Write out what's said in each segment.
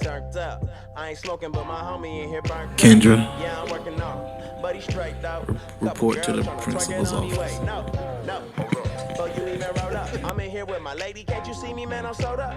turned up. I ain't smoking, but my homie in here burnt. Kendra, Yeah, I'm working on. But he's straight though. report to the principal's office. No. So you even roll up. I'm in here with my lady. Can't you see me, man? I'm sold up.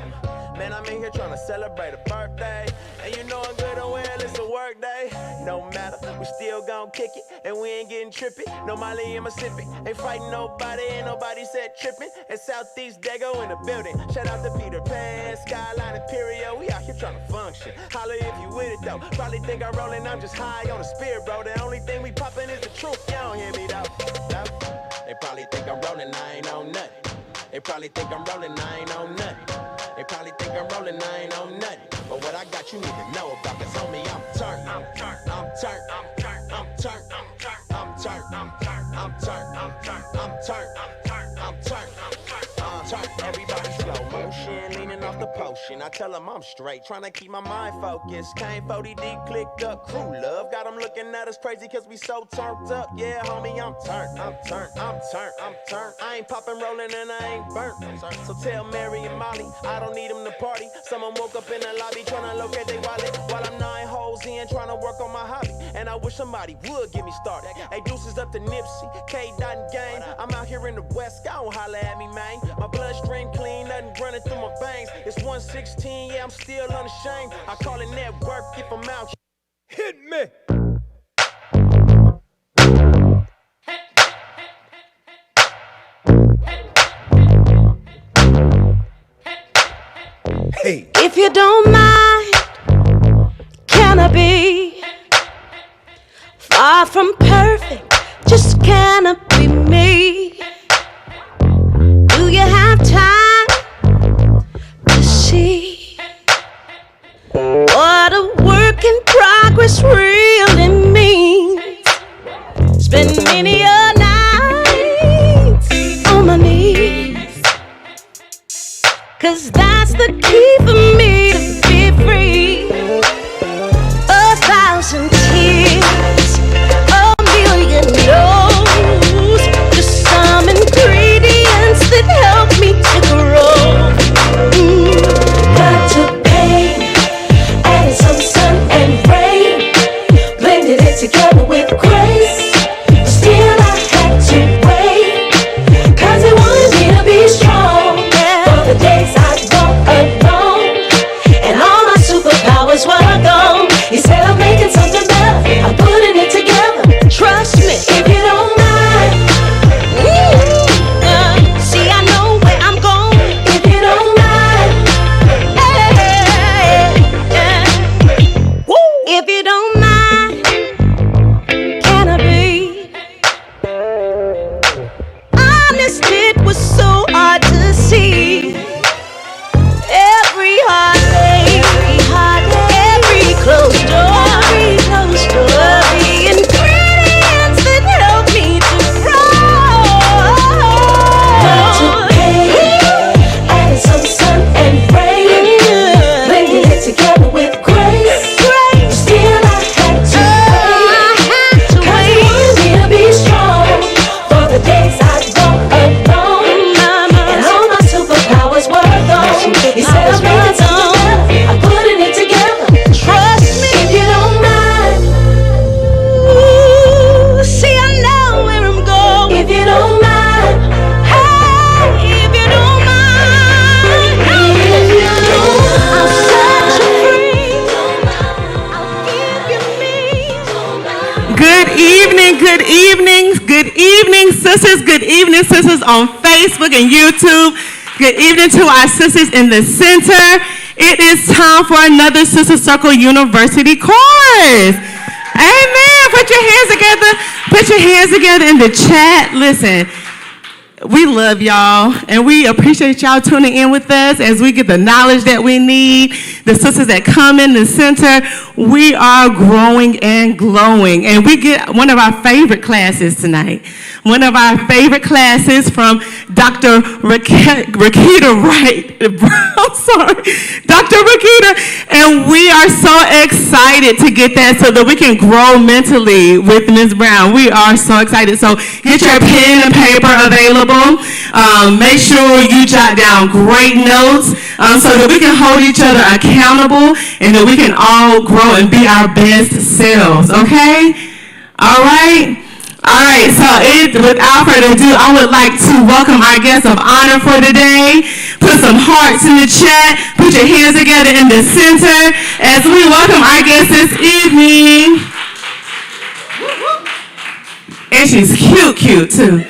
Man, I'm in here trying to celebrate a birthday. And you know I'm good and well, it's a work day. No matter, we still gon' kick it. And we ain't getting trippy. No Molly in Mississippi. Ain't fighting nobody, ain't nobody said tripping. And Southeast Dago in the building. Shout out to Peter Pan, Skyline Imperial. We out here trying to function. Holla if you with it though. Probably think I'm rolling, I'm just high on the spirit, bro. The only thing we poppin' is the truth. Y'all don't hear me though. They probably think I'm rolling, I ain't on nothing. They probably think I'm rolling, I ain't on nothing. They probably think I'm rolling, I ain't on nothing. But what I got you need to know about, cause homie, I'm turned. I'm turned. I'm turned. I'm turned. I'm turned. I'm turned. I'm turned. I'm turned. I'm turned. I'm turned. I'm turned. I'm turned. Everybody slow motion, leaning off the potion. I tell them I'm straight, trying to keep my mind focused. Came 40 deep, clicked up, crew love. Got them looking at us crazy cause we so turned up. Yeah, homie, I'm turned. I'm turned. I'm turned. I'm turned. I ain't popping, rolling, and I ain't burnt. So tell Mary and Molly, I don't need them to party. Someone woke up in the lobby trying to locate their wallet while I'm 9 holes in trying to work on my hobby. And I wish somebody would get me started. Hey, deuces up to Nipsey, K. Dot and Gang. I'm out here in the West, don't holla at me, man. My bloodstream clean, nothing running through my veins. It's 116, yeah, I'm still unashamed. I call it network if I'm out. Hit me. Hey. If you don't mind, can I be far from perfect? Just can I be me? Do you have time to see what a work in progress really means? Spend many a nights on my knees, cause that's the key for me to be free. 1,000 tears, a million no's, just some ingredients that help me to grow. Got to pain, added some sun and rain, blended it together with grace. Still I had to wait, cause it wanted me to be strong for the days I alone, and all my superpowers were gone. You said I'm making something better, I'm putting it together. Trust me, if you don't mind. See, I know where I'm going. If you don't mind. If you don't mind, can I be honest? It was so hard to see. Every heartache, every closed door, the ingredients that help me to grow. Got to pay, added some sun and rain, blended it together with grace. Still I had to wait, cause it wanted me to be strong for the days I go alone, and all my superpowers were gone. You said I'm making something better, I'm putting it together. Trust me, if you don't mind. Ooh, see, I know where I'm going. If you don't mind. Hey, if you don't mind. If you don't mind. I'll set you free. I'll give you me. Good evening, good evening, good evening, sisters. Good evening, sisters on Facebook and YouTube. Good evening to our sisters in the center. It is time for another Sister Circle University course. Amen. Put your hands together. Put your hands together in the chat. Listen, we love y'all, and we appreciate y'all tuning in with us as we get the knowledge that we need. The sisters that come in the center, we are growing and glowing, and we get one of our favorite classes tonight. One of our favorite classes from Dr. Reketta Wright. I'm sorry, Dr. Reketta. And we are so excited to get that so that we can grow mentally with Ms. Brown. We are so excited. So get your pen and paper available. Make sure you jot down great notes so that we can hold each other accountable and that we can all grow and be our best selves, okay? All right? All right, so without further ado, I would like to welcome our guest of honor for today. Put some hearts in the chat. Put your hands together in the center as we welcome our guest this evening. And she's cute too.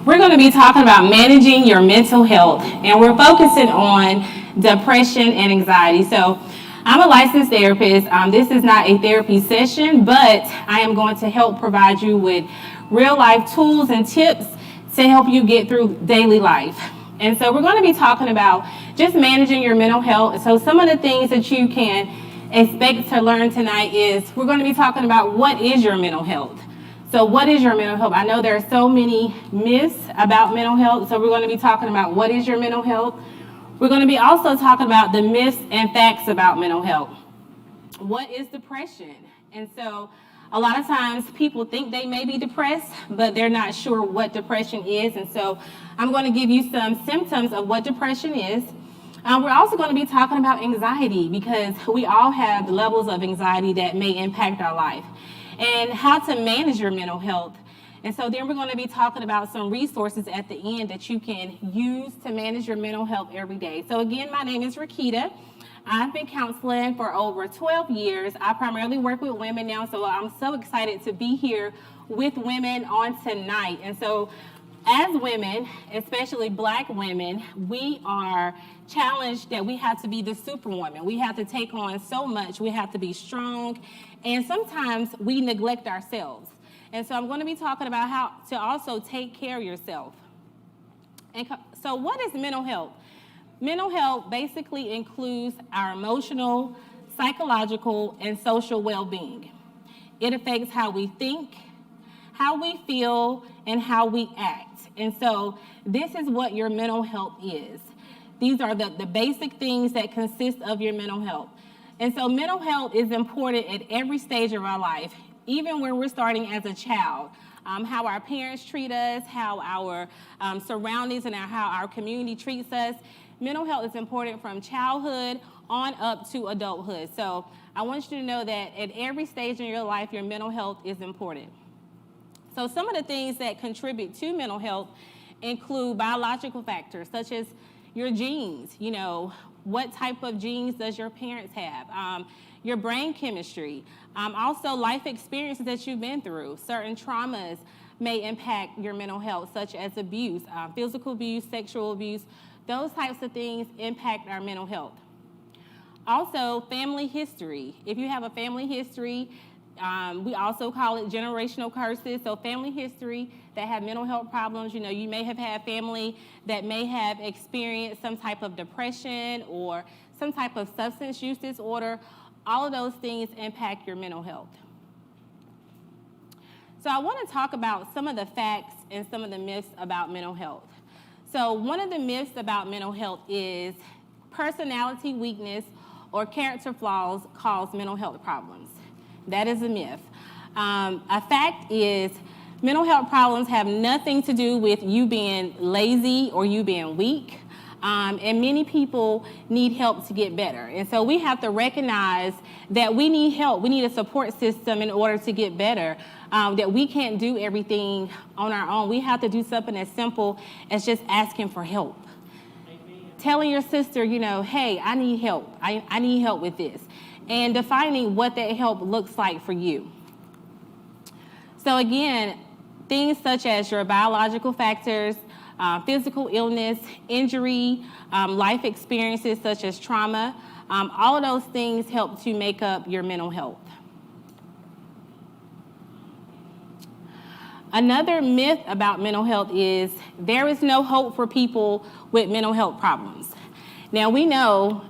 We're going to be talking about managing your mental health, and we're focusing on depression and anxiety. So I'm a licensed therapist. This is not a therapy session, but I am going to help provide you with real life tools and tips to help you get through daily life. And so we're going to be talking about just managing your mental health. So some of the things that you can expect to learn tonight is we're going to be talking about what is your mental health. So what is your mental health? I know there are so many myths about mental health, so we're going to be talking about what is your mental health. We're going to be also talking about the myths and facts about mental health. What is depression? And so a lot of times people think they may be depressed, but they're not sure what depression is. And so I'm going to give you some symptoms of what depression is. We're also going to be talking about anxiety because we all have levels of anxiety that may impact our life, and how to manage your mental health. And so then we're going to be talking about some resources at the end that you can use to manage your mental health every day. So again, my name is Reketta. I've been counseling for over 12 years. I primarily work with women now, so I'm so excited to be here with women on tonight. And so as women, especially Black women, we are challenged that we have to be the superwoman. We have to take on so much. We have to be strong. And sometimes we neglect ourselves. And so I'm going to be talking about how to also take care of yourself. And so what is mental health? Mental health basically includes our emotional, psychological, and social well-being. It affects how we think, how we feel, and how we act. And so this is what your mental health is. These are the basic things that consist of your mental health. And so mental health is important at every stage of our life, even when we're starting as a child. How our parents treat us, how our surroundings and how our community treats us. Mental health is important from childhood on up to adulthood. So I want you to know that at every stage in your life, your mental health is important. So some of the things that contribute to mental health include biological factors, such as your genes. You know, what type of genes does your parents have? Your brain chemistry. Also life experiences that you've been through. Certain traumas may impact your mental health, such as abuse, physical abuse, sexual abuse. Those types of things impact our mental health. Also, family history. If you have a family history, we also call it generational curses. So family history that have mental health problems, you know, you may have had family that may have experienced some type of depression or some type of substance use disorder. All of those things impact your mental health. So I want to talk about some of the facts and some of the myths about mental health. So one of the myths about mental health is personality weakness or character flaws cause mental health problems. That is a myth. A fact is mental health problems have nothing to do with you being lazy or you being weak. And many people need help to get better. And so we have to recognize that we need help. We need a support system in order to get better, that we can't do everything on our own. We have to do something as simple as just asking for help. Amen. Telling your sister, you know, hey, I need help. I need help with this. And defining what that help looks like for you. So again, things such as your biological factors, physical illness, injury, life experiences such as trauma. All of those things help to make up your mental health. Another myth about mental health is there is no hope for people with mental health problems. Now we know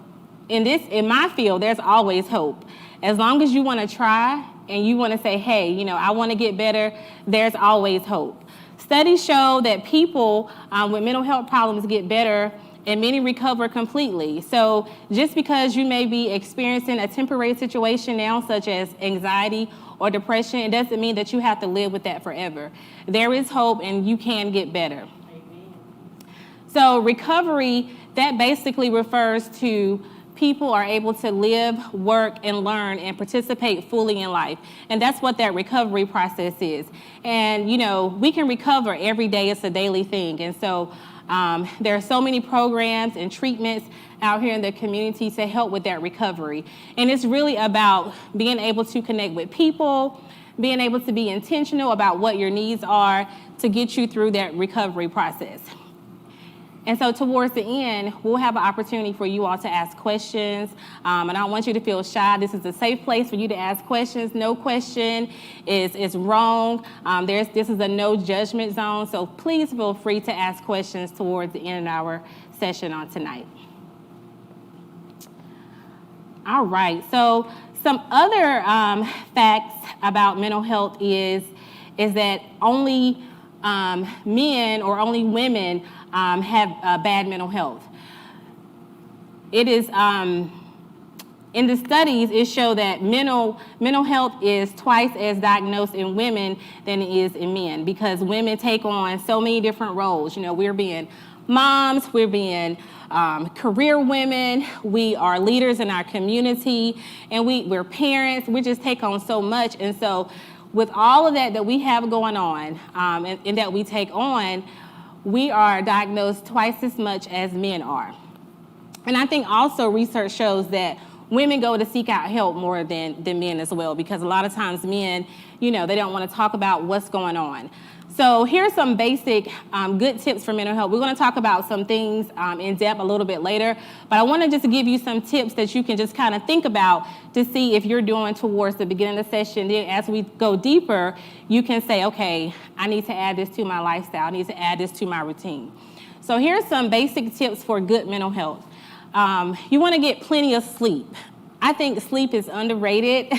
in my field, there's always hope. As long as you want to try and you want to say, hey, I want to get better, there's always hope. Studies show that people with mental health problems get better and many recover completely. So just because you may be experiencing a temporary situation now, such as anxiety or depression, it doesn't mean that you have to live with that forever. There is hope and you can get better. Amen. So recovery, that basically refers to people are able to live, work, and learn and participate fully in life. And that's what that recovery process is. And, we can recover every day. It's a daily thing. And so there are so many programs and treatments out here in the community to help with that recovery. And it's really about being able to connect with people, being able to be intentional about what your needs are to get you through that recovery process. And so towards the end, we'll have an opportunity for you all to ask questions. And I don't want you to feel shy. This is a safe place for you to ask questions. No question is wrong. This is a no judgment zone. So please feel free to ask questions towards the end of our session on tonight. All right. So some other facts about mental health is that only men or only women have bad mental health. It is, in the studies, it shows that mental health is twice as diagnosed in women than it is in men, because women take on so many different roles. We're being moms, we're being career women, we are leaders in our community, and we're parents. We just take on so much. And so with all of that we have going on and that we take on, we are diagnosed twice as much as men are. And I think also research shows that women go to seek out help more than men as well, because a lot of times men, they don't want to talk about what's going on. So here's some basic good tips for mental health. We're going to talk about some things in depth a little bit later, but I want to just give you some tips that you can just kind of think about to see if you're doing towards the beginning of the session. Then as we go deeper, you can say, okay, I need to add this to my lifestyle. I need to add this to my routine. So here's some basic tips for good mental health. You want to get plenty of sleep. I think sleep is underrated.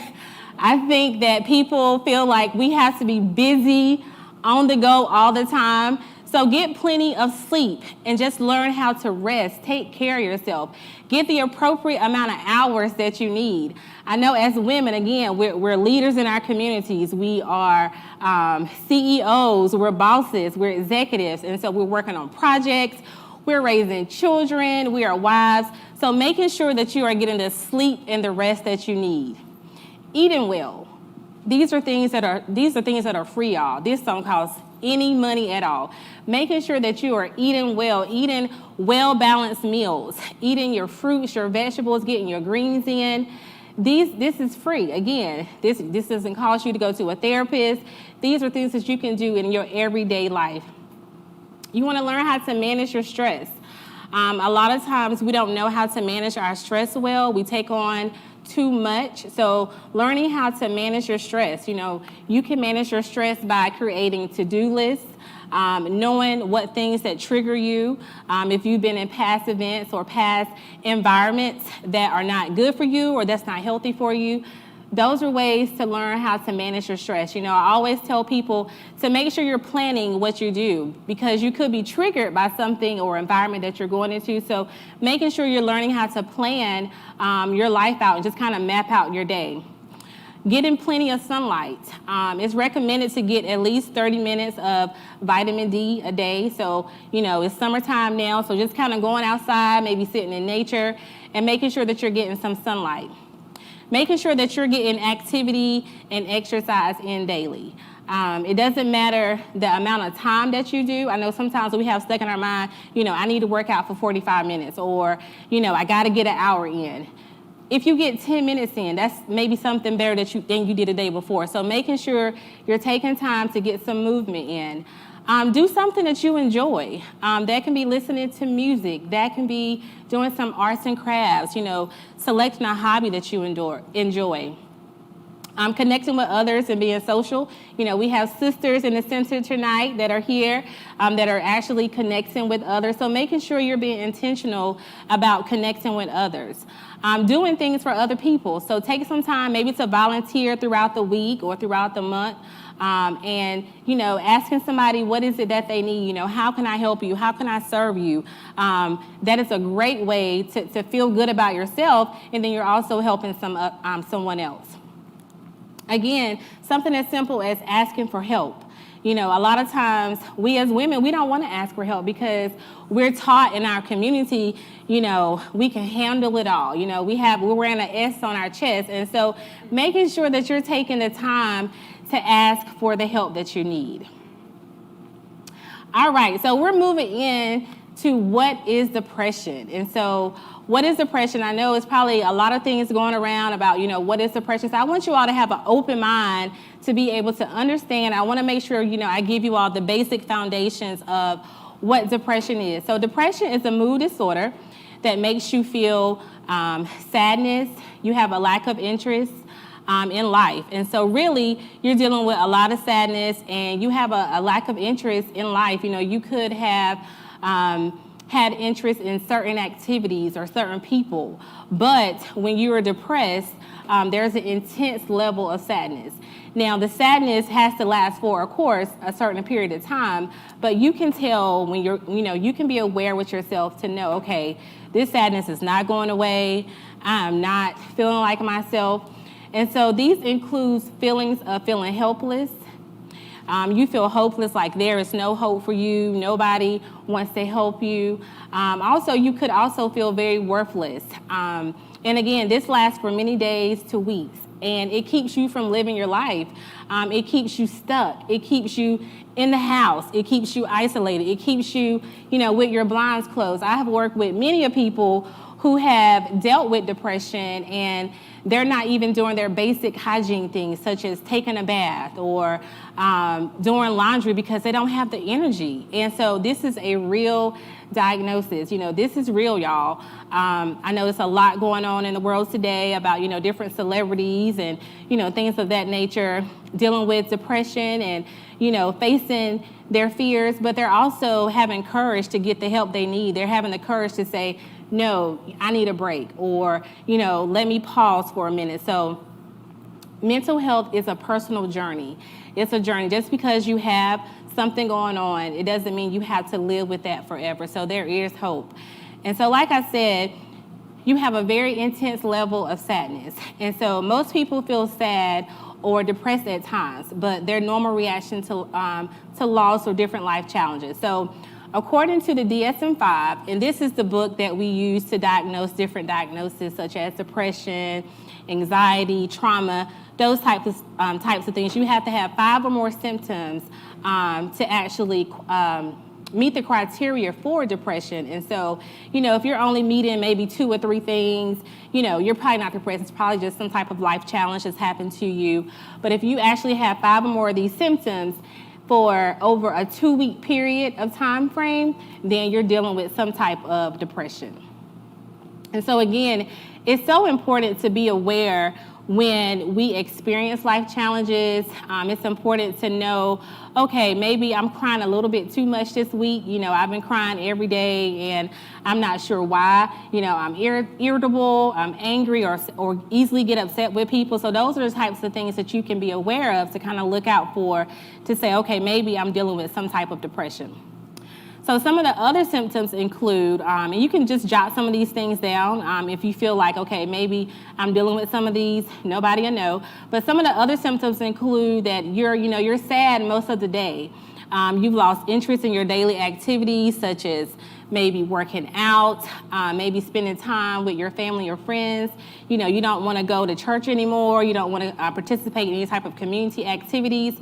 I think that people feel like we have to be busy, on the go all the time. So get plenty of sleep and just learn how to rest. Take care of yourself. Get the appropriate amount of hours that you need. I know as women, again, we're leaders in our communities. We are CEOs, we're bosses, we're executives. And so we're working on projects. We're raising children. We are wives. So making sure that you are getting the sleep and the rest that you need. Eating well. These are things that are free, y'all. This don't cost any money at all. Making sure that you are eating well, eating well-balanced meals, eating your fruits, your vegetables, getting your greens in. This is free. Again, this doesn't cost you to go to a therapist. These are things that you can do in your everyday life. You want to learn how to manage your stress. A lot of times we don't know how to manage our stress well. We take on too much. So learning how to manage your stress. You can manage your stress by creating to-do lists, knowing what things that trigger you. If you've been in past events or past environments that are not good for you or that's not healthy for you, those are ways to learn how to manage your stress. I always tell people to make sure you're planning what you do, because you could be triggered by something or environment that you're going into. So making sure you're learning how to plan your life out and just kind of map out your day. Getting plenty of sunlight. It's recommended to get at least 30 minutes of vitamin D a day. So, it's summertime now, so just kind of going outside, maybe sitting in nature, and making sure that you're getting some sunlight. Making sure that you're getting activity and exercise in daily. It doesn't matter the amount of time that you do. I know sometimes we have stuck in our mind, I need to work out for 45 minutes or, I got to get an hour in. If you get 10 minutes in, that's maybe something better than you did the day before. So making sure you're taking time to get some movement in. Do something that you enjoy. That can be listening to music. That can be doing some arts and crafts, selecting a hobby that you enjoy. Connecting with others and being social. We have sisters in the center tonight that are here that are actually connecting with others. So making sure you're being intentional about connecting with others. Doing things for other people. So take some time maybe to volunteer throughout the week or throughout the month. And asking somebody what is it that they need, how can I help you, how can I serve you, that is a great way to feel good about yourself, and then you're also helping someone else. Again, something as simple as asking for help. A lot of times we as women, we don't want to ask for help because we're taught in our community, we can handle it all. We're wearing an S on our chest. And so making sure that you're taking the time to ask for the help that you need. All right, so we're moving in to what is depression. And so what is depression? I know it's probably a lot of things going around about, what is depression. So I want you all to have an open mind to be able to understand. I want to make sure, I give you all the basic foundations of what depression is. So depression is a mood disorder that makes you feel sadness. You have a lack of interest in life. And so really, you're dealing with a lot of sadness and you have a lack of interest in life. You could have had interest in certain activities or certain people, but when you are depressed, there's an intense level of sadness. Now, the sadness has to last for, of course, a certain period of time, but you can tell when you can be aware with yourself to know, okay, this sadness is not going away. I'm not feeling like myself. And so these include feelings of feeling helpless. You feel hopeless, like there is no hope for you. Nobody wants to help you. Also, you could also feel very worthless. And again, this lasts for many days to weeks. And it keeps you from living your life. It keeps you stuck. It keeps you in the house. It keeps you isolated. It keeps you, with your blinds closed. I have worked with many people who have dealt with depression and they're not even doing their basic hygiene things, such as taking a bath or doing laundry because they don't have the energy. And so this is a real diagnosis. This is real, y'all. I know there's a lot going on in the world today about, different celebrities and, things of that nature dealing with depression and, facing their fears, but they're also having courage to get the help they need. They're having the courage to say, no, I need a break, or, let me pause for a minute. So mental health is a personal journey. It's a journey. Just because you have something going on, it doesn't mean you have to live with that forever. So there is hope. And so, like I said, you have a very intense level of sadness. And so most people feel sad or depressed at times, but their normal reaction to loss or different life challenges. So according to the DSM-5, and this is the book that we use to diagnose different diagnoses such as depression, anxiety, trauma, those types of things, you have to have 5 or more symptoms to actually meet the criteria for depression. And so, if you're only meeting maybe 2 or 3 things, you're probably not depressed. It's probably just some type of life challenge that's happened to you. But if you actually have 5 or more of these symptoms for over a 2-week period of time frame, then you're dealing with some type of depression. And so again, it's so important to be aware when we experience life challenges. It's important to know, okay, maybe I'm crying a little bit too much this week. I've been crying every day and I'm not sure why. I'm irritable, I'm angry, or easily get upset with people. So those are the types of things that you can be aware of to kind of look out for, to say, okay, maybe I'm dealing with some type of depression. So some of the other symptoms include, and you can just jot some of these things down if you feel like, okay, maybe I'm dealing with some of these, nobody will know. But some of the other symptoms include that you're sad most of the day. You've lost interest in your daily activities, such as maybe working out, maybe spending time with your family or friends. You don't want to go to church anymore. You don't want to participate in any type of community activities.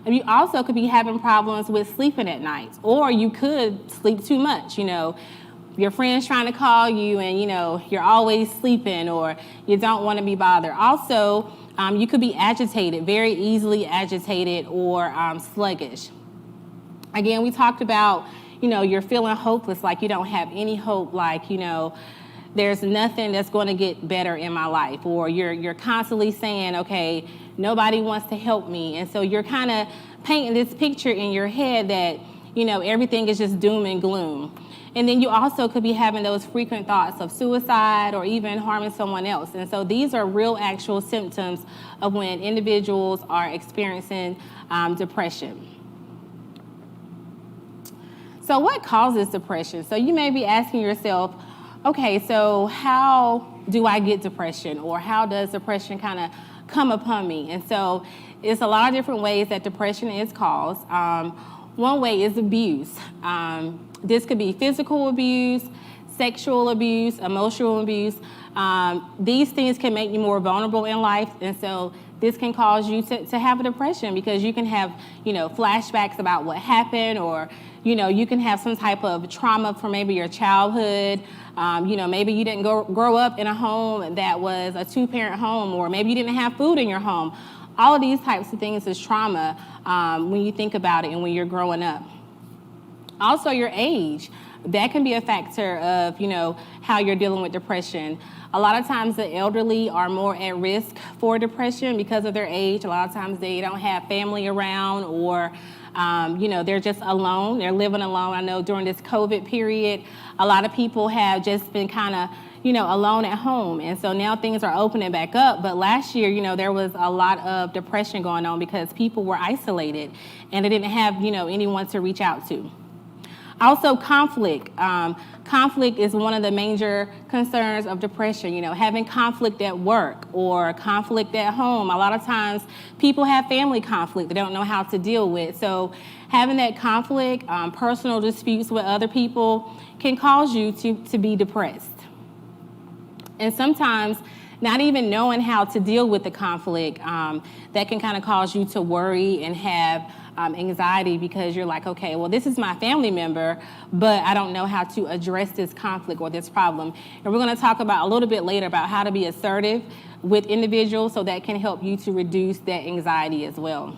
You also could be having problems with sleeping at night, or you could sleep too much. Your friend's trying to call you and, you're always sleeping, or you don't want to be bothered. Also, you could be agitated, very easily agitated, or sluggish. Again, we talked about, you're feeling hopeless, like you don't have any hope, like, there's nothing that's going to get better in my life, or you're constantly saying, okay, nobody wants to help me. And so you're kind of painting this picture in your head that, everything is just doom and gloom. And then you also could be having those frequent thoughts of suicide or even harming someone else. And so these are real actual symptoms of when individuals are experiencing depression. So what causes depression? So you may be asking yourself, okay, so how do I get depression, or how does depression kind of come upon me? And so it's a lot of different ways that depression is caused. One way is abuse. This could be physical abuse, sexual abuse, emotional abuse. These things can make you more vulnerable in life, and so this can cause you to have a depression, because you can have, flashbacks about what happened, or, you can have some type of trauma from maybe your childhood. Maybe you didn't grow up in a home that was a two-parent home, or maybe you didn't have food in your home. All of these types of things is trauma when you think about it and when you're growing up. Also, your age, that can be a factor of, how you're dealing with depression. A lot of times the elderly are more at risk for depression because of their age. A lot of times they don't have family around, or they're just alone. They're living alone. I know during this COVID period, a lot of people have just been kind of, alone at home. And so now things are opening back up. But last year, there was a lot of depression going on because people were isolated and they didn't have, anyone to reach out to. Also, conflict. Conflict is one of the major concerns of depression. Having conflict at work or conflict at home. A lot of times people have family conflict they don't know how to deal with. So having that conflict, personal disputes with other people can cause you to be depressed. And sometimes not even knowing how to deal with the conflict, that can kind of cause you to worry and have anxiety, because you're like, okay, well, this is my family member, but I don't know how to address this conflict or this problem. And we're going to talk about a little bit later about how to be assertive with individuals, so that can help you to reduce that anxiety as well.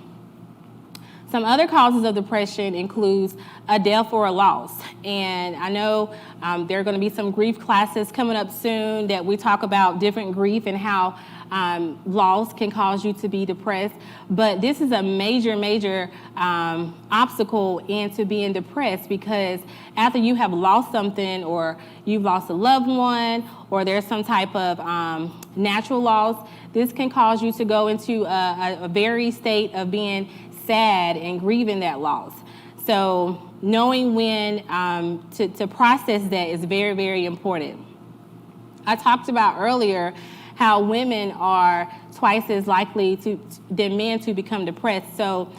Some other causes of depression includes a death or a loss. And I know there are going to be some grief classes coming up soon that we talk about different grief and how loss can cause you to be depressed. But this is a major obstacle into being depressed, because after you have lost something, or you've lost a loved one, or there's some type of natural loss, this can cause you to go into a very state of being sad and grieving that loss. So knowing when to process that is very, very important. I talked about earlier how women are twice as likely than men to become depressed. So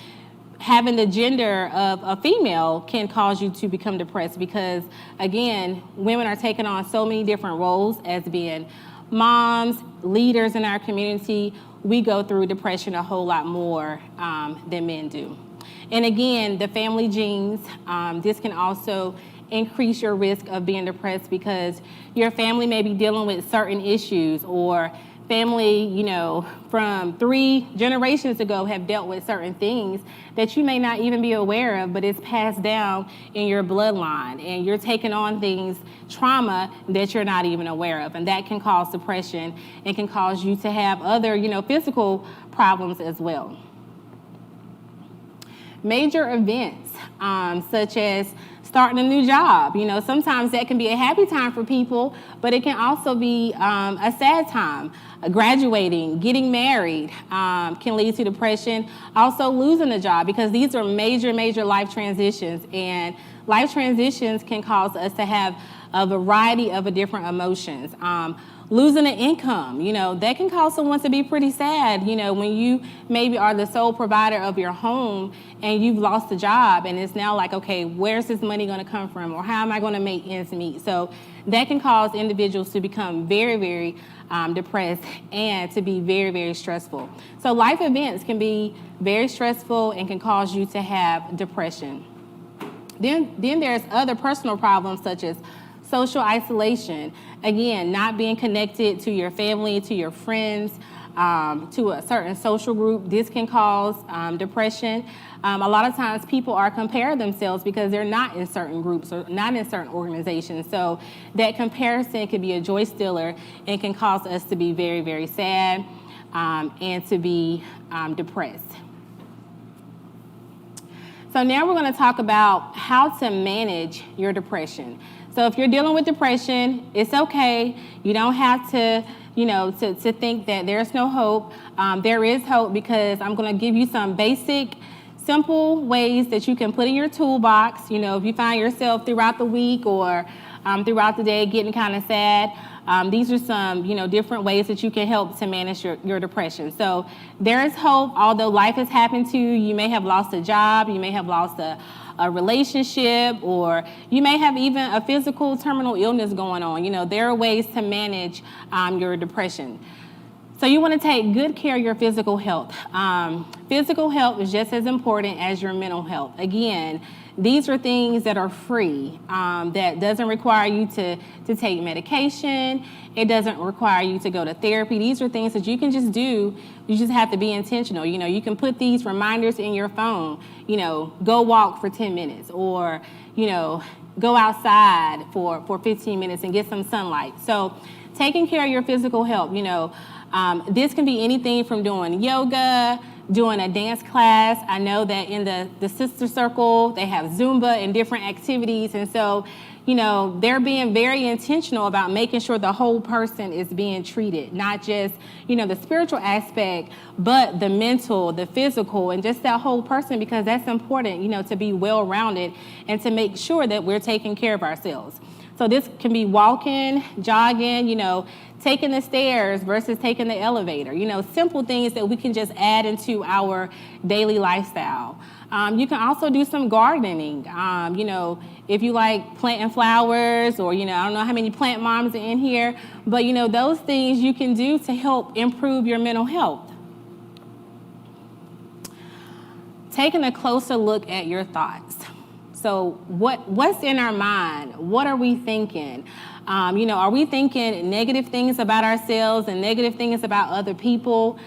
having the gender of a female can cause you to become depressed, because, again, women are taking on so many different roles as being moms, leaders in our community. We go through depression a whole lot more than men do. And again, the family genes, this can also increase your risk of being depressed, because your family may be dealing with certain issues, or family, from 3 generations ago have dealt with certain things that you may not even be aware of, but it's passed down in your bloodline, and you're taking on things, trauma, that you're not even aware of, and that can cause depression and can cause you to have other, physical problems as well. Major events, such as starting a new job. Sometimes that can be a happy time for people, but it can also be a sad time. Graduating, getting married can lead to depression. Also losing a job, because these are major life transitions, and life transitions can cause us to have a variety of different emotions. Losing an income, that can cause someone to be pretty sad, when you maybe are the sole provider of your home and you've lost a job, and it's now like, okay, where's this money going to come from, or how am I going to make ends meet? So that can cause individuals to become very depressed and to be very stressful. So life events can be very stressful and can cause you to have depression. Then there's other personal problems, such as social isolation. Again, not being connected to your family, to your friends, to a certain social group, this can cause depression. A lot of times people are comparing themselves because they're not in certain groups or not in certain organizations. So that comparison can be a joy stealer and can cause us to be very, very sad and to be depressed. So now we're going to talk about how to manage your depression. So if you're dealing with depression, it's okay. You don't have to, to think that there's no hope. There is hope because I'm going to give you some basic, simple ways that you can put in your toolbox. If you find yourself throughout the week or throughout the day getting kind of sad, these are some, different ways that you can help to manage your depression. So there is hope, although life has happened to you. You may have lost a job, you may have lost a relationship, or you may have even a physical terminal illness going on. There are ways to manage your depression. So you want to take good care of your physical health. Physical health is just as important as your mental health. Again, these are things that are free, that doesn't require you to take medication. It doesn't require you to go to therapy. These are things that you can just do. You just have to be intentional. You can put these reminders in your phone, go walk for 10 minutes or, go outside for 15 minutes and get some sunlight. So taking care of your physical health, this can be anything from doing yoga, doing a dance class. I know that in the sister circle, they have Zumba and different activities. And so, they're being very intentional about making sure the whole person is being treated, not just, the spiritual aspect, but the mental, the physical, and just that whole person, because that's important, to be well-rounded and to make sure that we're taking care of ourselves. So this can be walking, jogging, taking the stairs versus taking the elevator, simple things that we can just add into our daily lifestyle. You can also do some gardening, if you like planting flowers or, I don't know how many plant moms are in here, but, those things you can do to help improve your mental health. Taking a closer look at your thoughts. So what's in our mind? What are we thinking? Are we thinking negative things about ourselves and negative things about other people?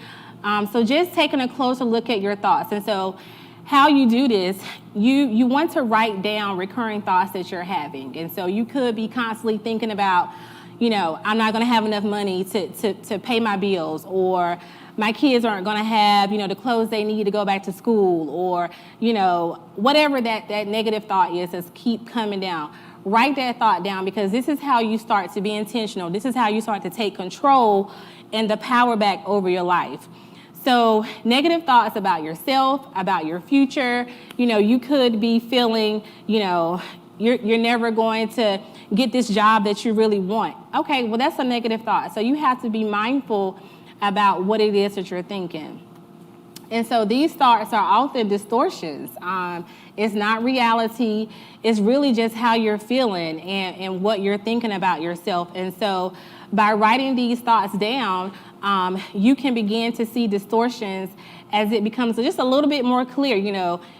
So just taking a closer look at your thoughts. And so how you do this, you want to write down recurring thoughts that you're having. And so you could be constantly thinking about, I'm not going to have enough money to pay my bills, or my kids aren't going to have, the clothes they need to go back to school, or, whatever that negative thought is, just keep coming down. Write that thought down, because this is how you start to be intentional. This is how you start to take control and the power back over your life. So negative thoughts about yourself, about your future, you could be feeling, you're never going to get this job that you really want. Okay, well, that's a negative thought. So you have to be mindful about what it is that you're thinking. And so these thoughts are often distortions. It's not reality. It's really just how you're feeling and what you're thinking about yourself. And so by writing these thoughts down, you can begin to see distortions as it becomes just a little bit more clear.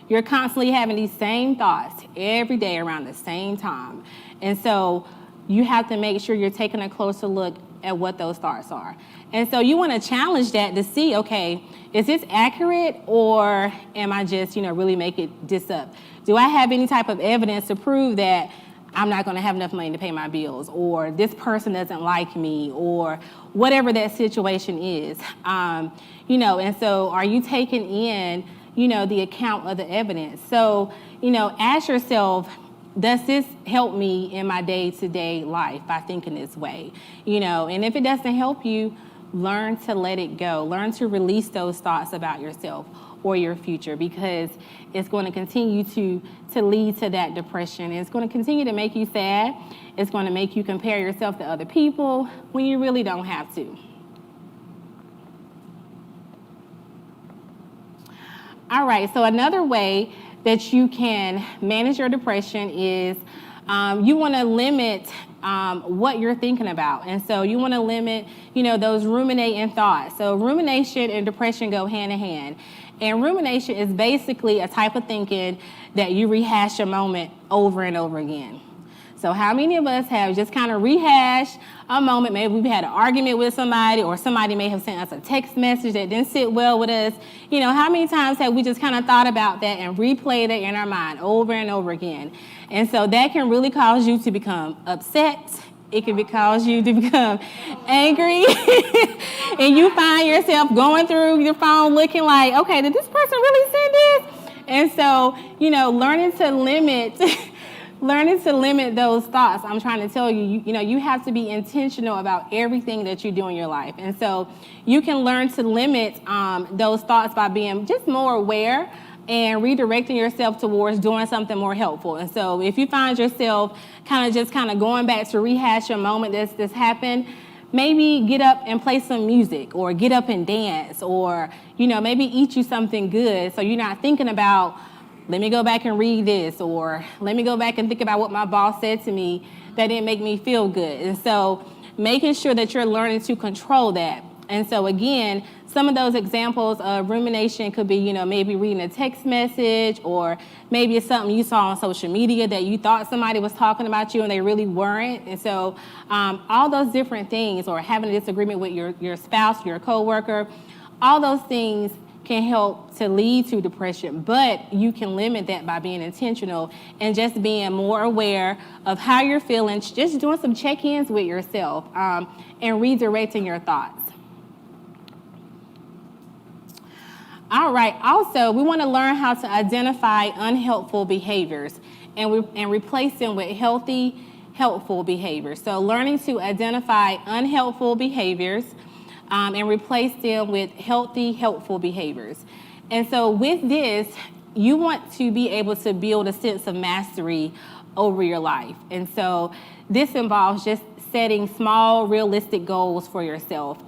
You're constantly having these same thoughts every day around the same time. And so you have to make sure you're taking a closer look at what those thoughts are. And so you want to challenge that to see, okay, is this accurate, or am I just, really making this up? Do I have any type of evidence to prove that I'm not going to have enough money to pay my bills, or this person doesn't like me, or whatever that situation is? And so are you taking in, the account of the evidence? So, ask yourself, does this help me in my day-to-day life by thinking this way? And if it doesn't help you, learn to let it go. Learn to release those thoughts about yourself or your future, because it's going to continue to lead to that depression. It's going to continue to make you sad. It's going to make you compare yourself to other people when you really don't have to. All right, so another way that you can manage your depression is you want to limit what you're thinking about. And so you want to limit, those ruminating thoughts. So rumination and depression go hand in hand. And rumination is basically a type of thinking that you rehash a moment over and over again. So how many of us have just kind of rehashed a moment? Maybe we've had an argument with somebody, or somebody may have sent us a text message that didn't sit well with us. You know, how many times have we just kind of thought about that and replayed it in our mind over and over again? And so that can really cause you to become upset. It can cause you to become angry. And you find yourself going through your phone looking like, okay, did this person really send this? And so, you know, learning to limit those thoughts. I'm trying to tell you, you know, you have to be intentional about everything that you do in your life. And so you can learn to limit those thoughts by being just more aware and redirecting yourself towards doing something more helpful. And so if you find yourself kind of going back to rehash a moment that's happened, maybe get up and play some music, or get up and dance, or, you know, maybe eat you something good so you're not thinking about, let me go back and read this, or let me go back and think about what my boss said to me that didn't make me feel good. And so making sure that you're learning to control that. And so again, some of those examples of rumination could be, you know, maybe reading a text message, or maybe it's something you saw on social media that you thought somebody was talking about you and they really weren't. And so all those different things, or having a disagreement with your spouse, your coworker, all those things can help to lead to depression, but you can limit that by being intentional and just being more aware of how you're feeling, just doing some check-ins with yourself, and redirecting your thoughts. All right, also, we want to learn how to identify unhelpful behaviors and replace them with healthy, helpful behaviors. So learning to identify unhelpful behaviors and replace them with healthy, helpful behaviors. And so with this, you want to be able to build a sense of mastery over your life. And so this involves just setting small, realistic goals for yourself,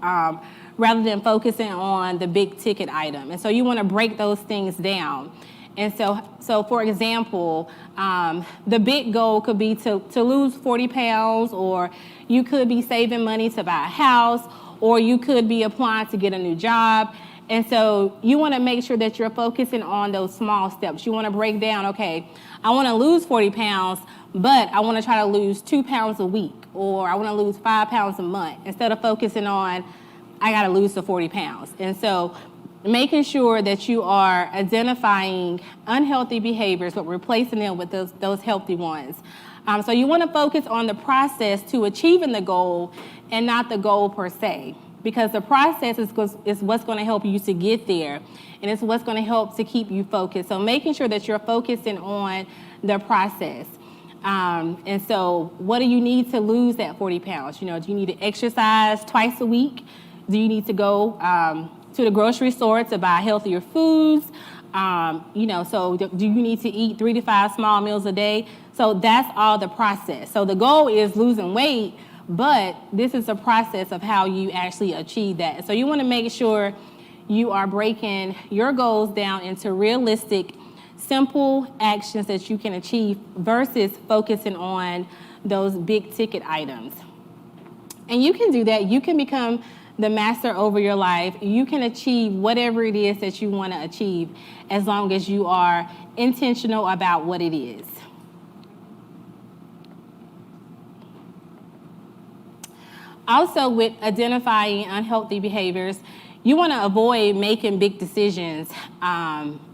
rather than focusing on the big ticket item. And so you want to break those things down. And so for example, the big goal could be to lose 40 pounds, or you could be saving money to buy a house, or you could be applying to get a new job. And so you want to make sure that you're focusing on those small steps. You want to break down, okay, I want to lose 40 pounds, but I want to try to lose 2 pounds a week, or I want to lose 5 pounds a month, instead of focusing on, I got to lose the 40 pounds. And so making sure that you are identifying unhealthy behaviors, but replacing them with those healthy ones. So you want to focus on the process to achieving the goal and not the goal per se, because the process is what's going to help you to get there, and it's what's going to help to keep you focused. So making sure that you're focusing on the process. And so what do you need to lose that 40 pounds? You know, do you need to exercise twice a week? Do you need to go to the grocery store to buy healthier foods? You know, so do you need to eat 3 to 5 small meals a day? So that's all the process. So the goal is losing weight, but this is a process of how you actually achieve that. So you want to make sure you are breaking your goals down into realistic, simple actions that you can achieve versus focusing on those big ticket items. And you can do that. You can become the master over your life. You can achieve whatever it is that you want to achieve, as long as you are intentional about what it is. Also, with identifying unhealthy behaviors, you want to avoid making big decisions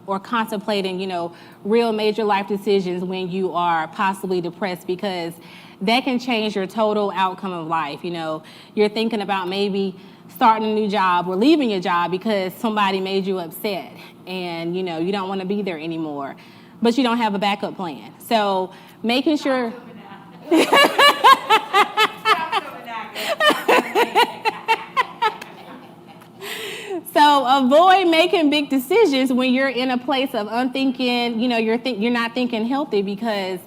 or contemplating, you know, real major life decisions when you are possibly depressed, because that can change your total outcome of life. You know, you're thinking about maybe starting a new job or leaving your job because somebody made you upset, and, you know, you don't want to be there anymore, but you don't have a backup plan. So making sure... So avoid making big decisions when you're in a place of unthinking, you know, you're not thinking healthy, because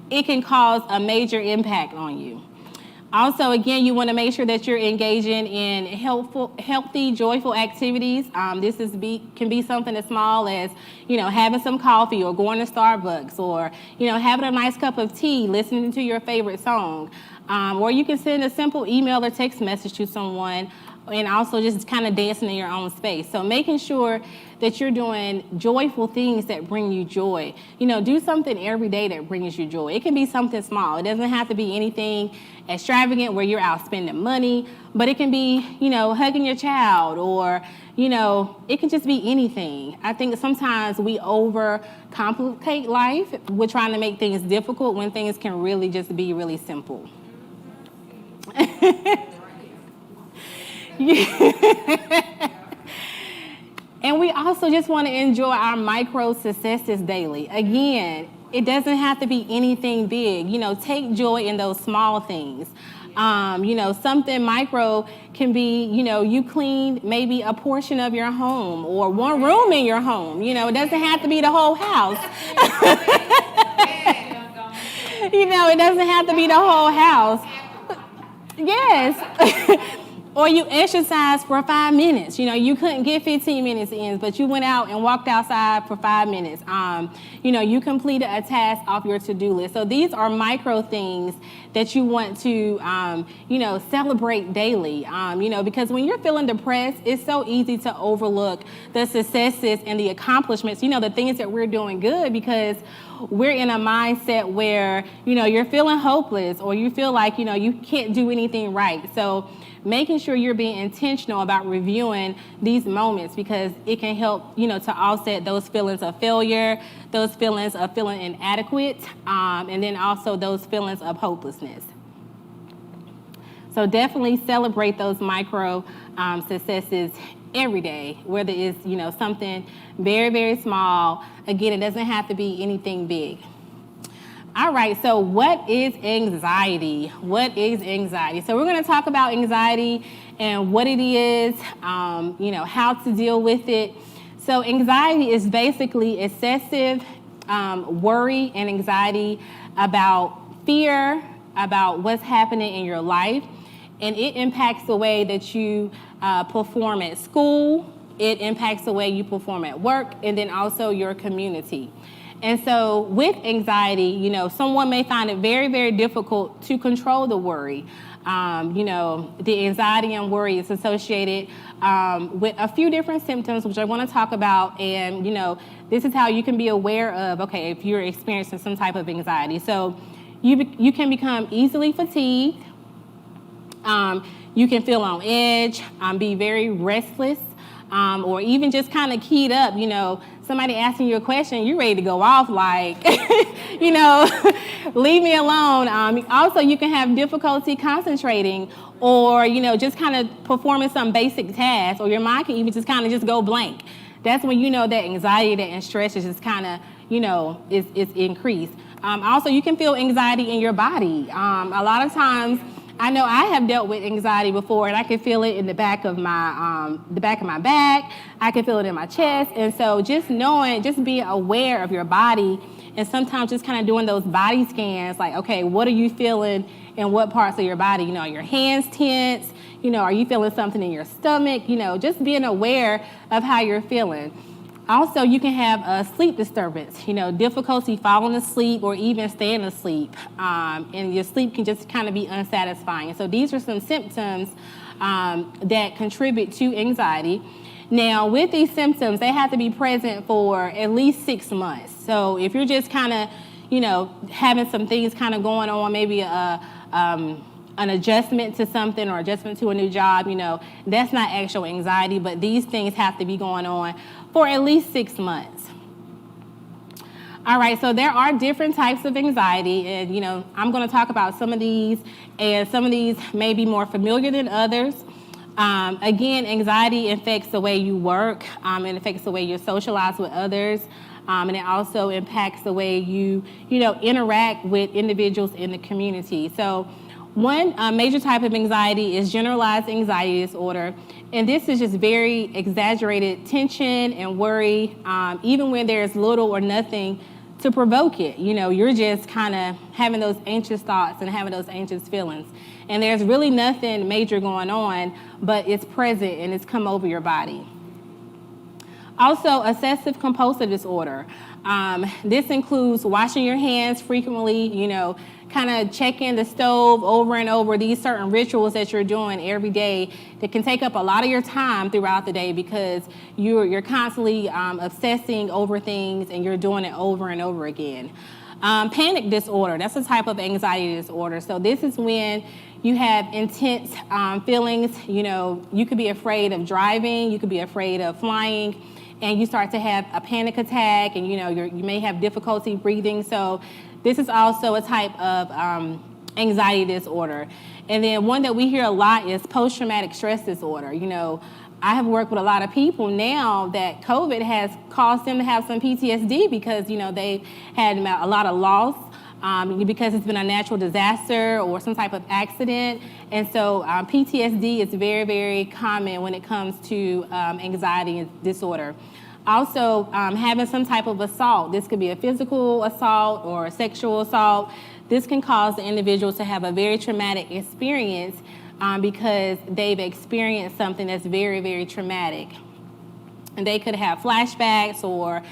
it can cause a major impact on you. Also, again, you want to make sure that you're engaging in healthy, joyful activities. This can be something as small as, you know, having some coffee, or going to Starbucks, or, you know, having a nice cup of tea, listening to your favorite song. Or you can send a simple email or text message to someone, and also just kind of dancing in your own space. So making sure that you're doing joyful things that bring you joy. Do something every day that brings you joy. It can be something small. It doesn't have to be anything extravagant where you're out spending money, but it can be, hugging your child, or, it can just be anything. I think sometimes we overcomplicate life. We're trying to make things difficult when things can really just be really simple. And we also just want to enjoy our micro successes daily. Again, it doesn't have to be anything big. Take joy in those small things. Something micro can be, you cleaned maybe a portion of your home or one room in your home. It doesn't have to be the whole house. It doesn't have to be the whole house. Yes. Or you exercise for 5 minutes. You couldn't get 15 minutes in, but you went out and walked outside for 5 minutes. You completed a task off your to-do list. So these are micro things that you want to, celebrate daily. Because when you're feeling depressed, it's so easy to overlook the successes and the accomplishments, the things that we're doing good, because we're in a mindset where, you're feeling hopeless, or you feel like, you can't do anything right. So making sure you're being intentional about reviewing these moments, because it can help, to offset those feelings of failure, those feelings of feeling inadequate, and then also those feelings of hopelessness. So definitely celebrate those micro successes every day, whether it's, something very, very small. Again, it doesn't have to be anything big. All right, so what is anxiety? What is anxiety? So we're going to talk about anxiety and what it is, how to deal with it. So anxiety is basically excessive worry and anxiety about fear, about what's happening in your life, and it impacts the way that you perform at school. It impacts the way you perform at work, and then also your community. And so with anxiety, someone may find it very, very difficult to control the worry. The anxiety and worry is associated with a few different symptoms, which I want to talk about. And, this is how you can be aware of, okay, if you're experiencing some type of anxiety. So you can become easily fatigued. You can feel on edge, be very restless, or even just kind of keyed up. Somebody asking you a question, you're ready to go off like, leave me alone. Also, you can have difficulty concentrating, or, just kind of performing some basic tasks, or your mind can even just kind of just go blank. That's when you know that anxiety and stress is just kind of, is increased. Also, you can feel anxiety in your body. A lot of times, I know I have dealt with anxiety before, and I can feel it in the back of my back. I can feel it in my chest. And so just being aware of your body, and sometimes just kind of doing those body scans, like, okay, what are you feeling in what parts of your body? Are your hands tense? Are you feeling something in your stomach? Just being aware of how you're feeling. Also, you can have a sleep disturbance, difficulty falling asleep or even staying asleep, and your sleep can just kind of be unsatisfying. So these are some symptoms that contribute to anxiety. Now, with these symptoms, they have to be present for at least 6 months. So if you're just kind of, having some things kind of going on, maybe an adjustment to something or adjustment to a new job, that's not actual anxiety, but these things have to be going on for at least 6 months. All right, so there are different types of anxiety, and I'm going to talk about some of these, and some of these may be more familiar than others. Again, anxiety affects the way you work, it affects the way you socialize with others, and it also impacts the way you interact with individuals in the community. So one major type of anxiety is generalized anxiety disorder, and this is just very exaggerated tension and worry, even when there's little or nothing to provoke it. You're just kind of having those anxious thoughts and having those anxious feelings, and there's really nothing major going on, but it's present and it's come over your body. Also, obsessive compulsive disorder. This includes washing your hands frequently, kind of checking the stove over and over, these certain rituals that you're doing every day that can take up a lot of your time throughout the day because you're constantly obsessing over things and you're doing it over and over again. Panic disorder, that's a type of anxiety disorder. So this is when you have intense feelings. You could be afraid of driving, you could be afraid of flying, and you start to have a panic attack, and you may have difficulty breathing. So this is also a type of anxiety disorder. And then one that we hear a lot is post-traumatic stress disorder. I have worked with a lot of people now that COVID has caused them to have some PTSD because, they've had a lot of loss because it's been a natural disaster or some type of accident. And so PTSD is very, very common when it comes to anxiety disorder. Also, having some type of assault. This could be a physical assault or a sexual assault. This can cause the individual to have a very traumatic experience because they've experienced something that's very, very traumatic. And they could have flashbacks or,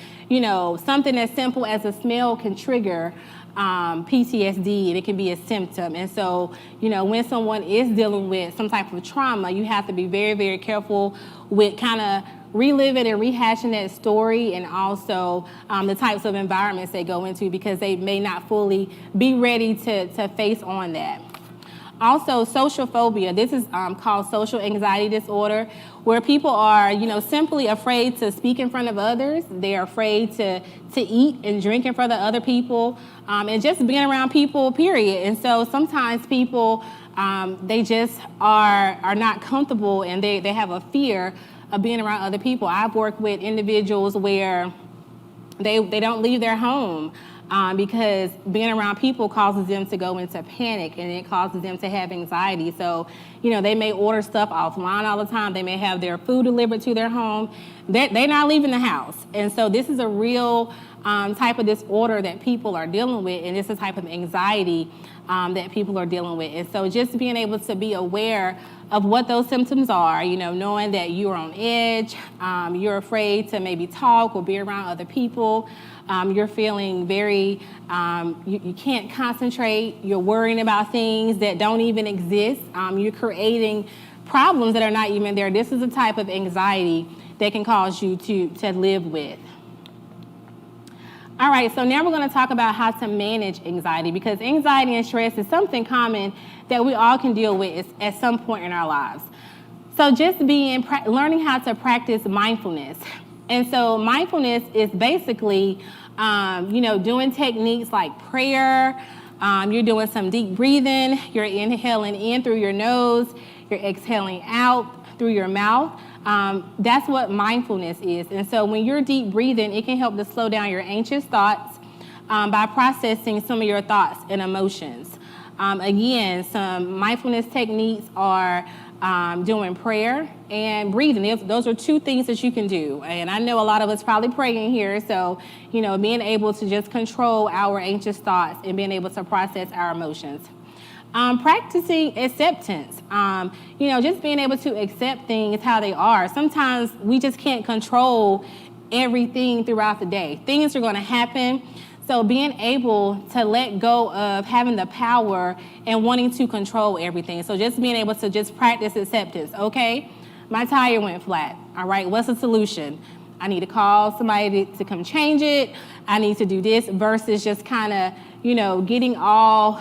something as simple as a smell can trigger PTSD, and it can be a symptom. And so, when someone is dealing with some type of trauma, you have to be very, very careful with kind of reliving and rehashing that story, and also the types of environments they go into because they may not fully be ready to face on that. Also, social phobia. This is called social anxiety disorder, where people are, simply afraid to speak in front of others. They're afraid to eat and drink in front of other people, and just being around people, period. And so sometimes people, they just are not comfortable, and they have a fear of being around other people. I've worked with individuals where they don't leave their home because being around people causes them to go into panic, and it causes them to have anxiety. So, they may order stuff offline all the time. They may have their food delivered to their home. They're not leaving the house. And so this is a real type of disorder that people are dealing with, and it's a type of anxiety that people are dealing with. And so just being able to be aware of what those symptoms are, knowing that you're on edge, you're afraid to maybe talk or be around other people, you're feeling very, you can't concentrate, you're worrying about things that don't even exist, you're creating problems that are not even there. This is a type of anxiety that can cause you to live with. All right, so now we're going to talk about how to manage anxiety, because anxiety and stress is something common that we all can deal with at some point in our lives. So just learning how to practice mindfulness. And so mindfulness is basically, doing techniques like prayer. You're doing some deep breathing. You're inhaling in through your nose. You're exhaling out through your mouth. That's what mindfulness is. And so when you're deep breathing, it can help to slow down your anxious thoughts by processing some of your thoughts and emotions. Again, some mindfulness techniques are doing prayer and breathing. Those are two things that you can do. And I know a lot of us probably praying here, so, being able to just control our anxious thoughts and being able to process our emotions. Practicing acceptance, just being able to accept things how they are. Sometimes we just can't control everything throughout the day. Things are going to happen. So being able to let go of having the power and wanting to control everything. So just being able to just practice acceptance. Okay, my tire went flat. All right, what's the solution? I need to call somebody to come change it. I need to do this, versus just kind of, getting all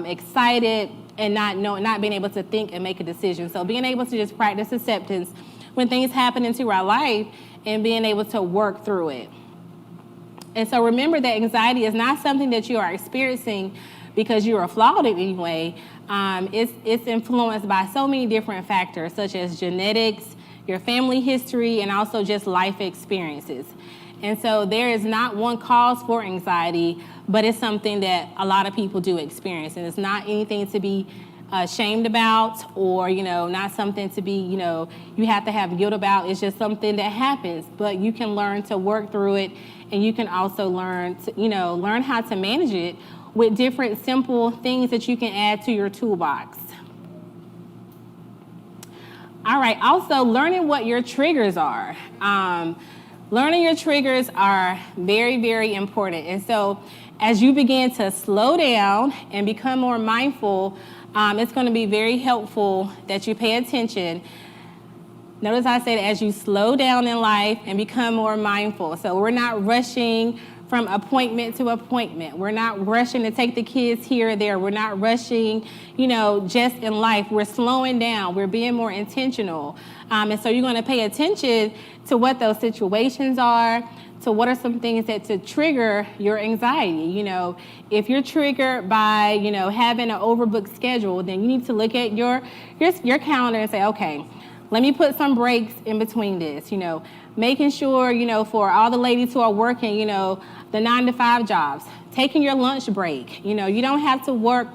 excited and not being able to think and make a decision. So being able to just practice acceptance when things happen into our life and being able to work through it. And so remember that anxiety is not something that you are experiencing because you are flawed in any way. It's influenced by so many different factors, such as genetics, your family history, and also just life experiences. And so there is not one cause for anxiety, but it's something that a lot of people do experience. And it's not anything to be ashamed about, or, not something to be, you have to have guilt about. It's just something that happens, but you can learn to work through it, and you can also learn to, learn how to manage it with different simple things that you can add to your toolbox. All right, also learning what your triggers are. Learning your triggers are very, very important. And so as you begin to slow down and become more mindful, it's going to be very helpful that you pay attention. Notice I said as you slow down in life and become more mindful. So we're not rushing from appointment to appointment. We're not rushing to take the kids here or there. We're not rushing, just in life. We're slowing down. We're being more intentional. And so you're going to pay attention to what those situations are, to what are some things that to trigger your anxiety. If you're triggered by, having an overbooked schedule, then you need to look at your calendar and say, okay, let me put some breaks in between this, making sure, for all the ladies who are working, the 9-to-5 jobs, taking your lunch break. You don't have to work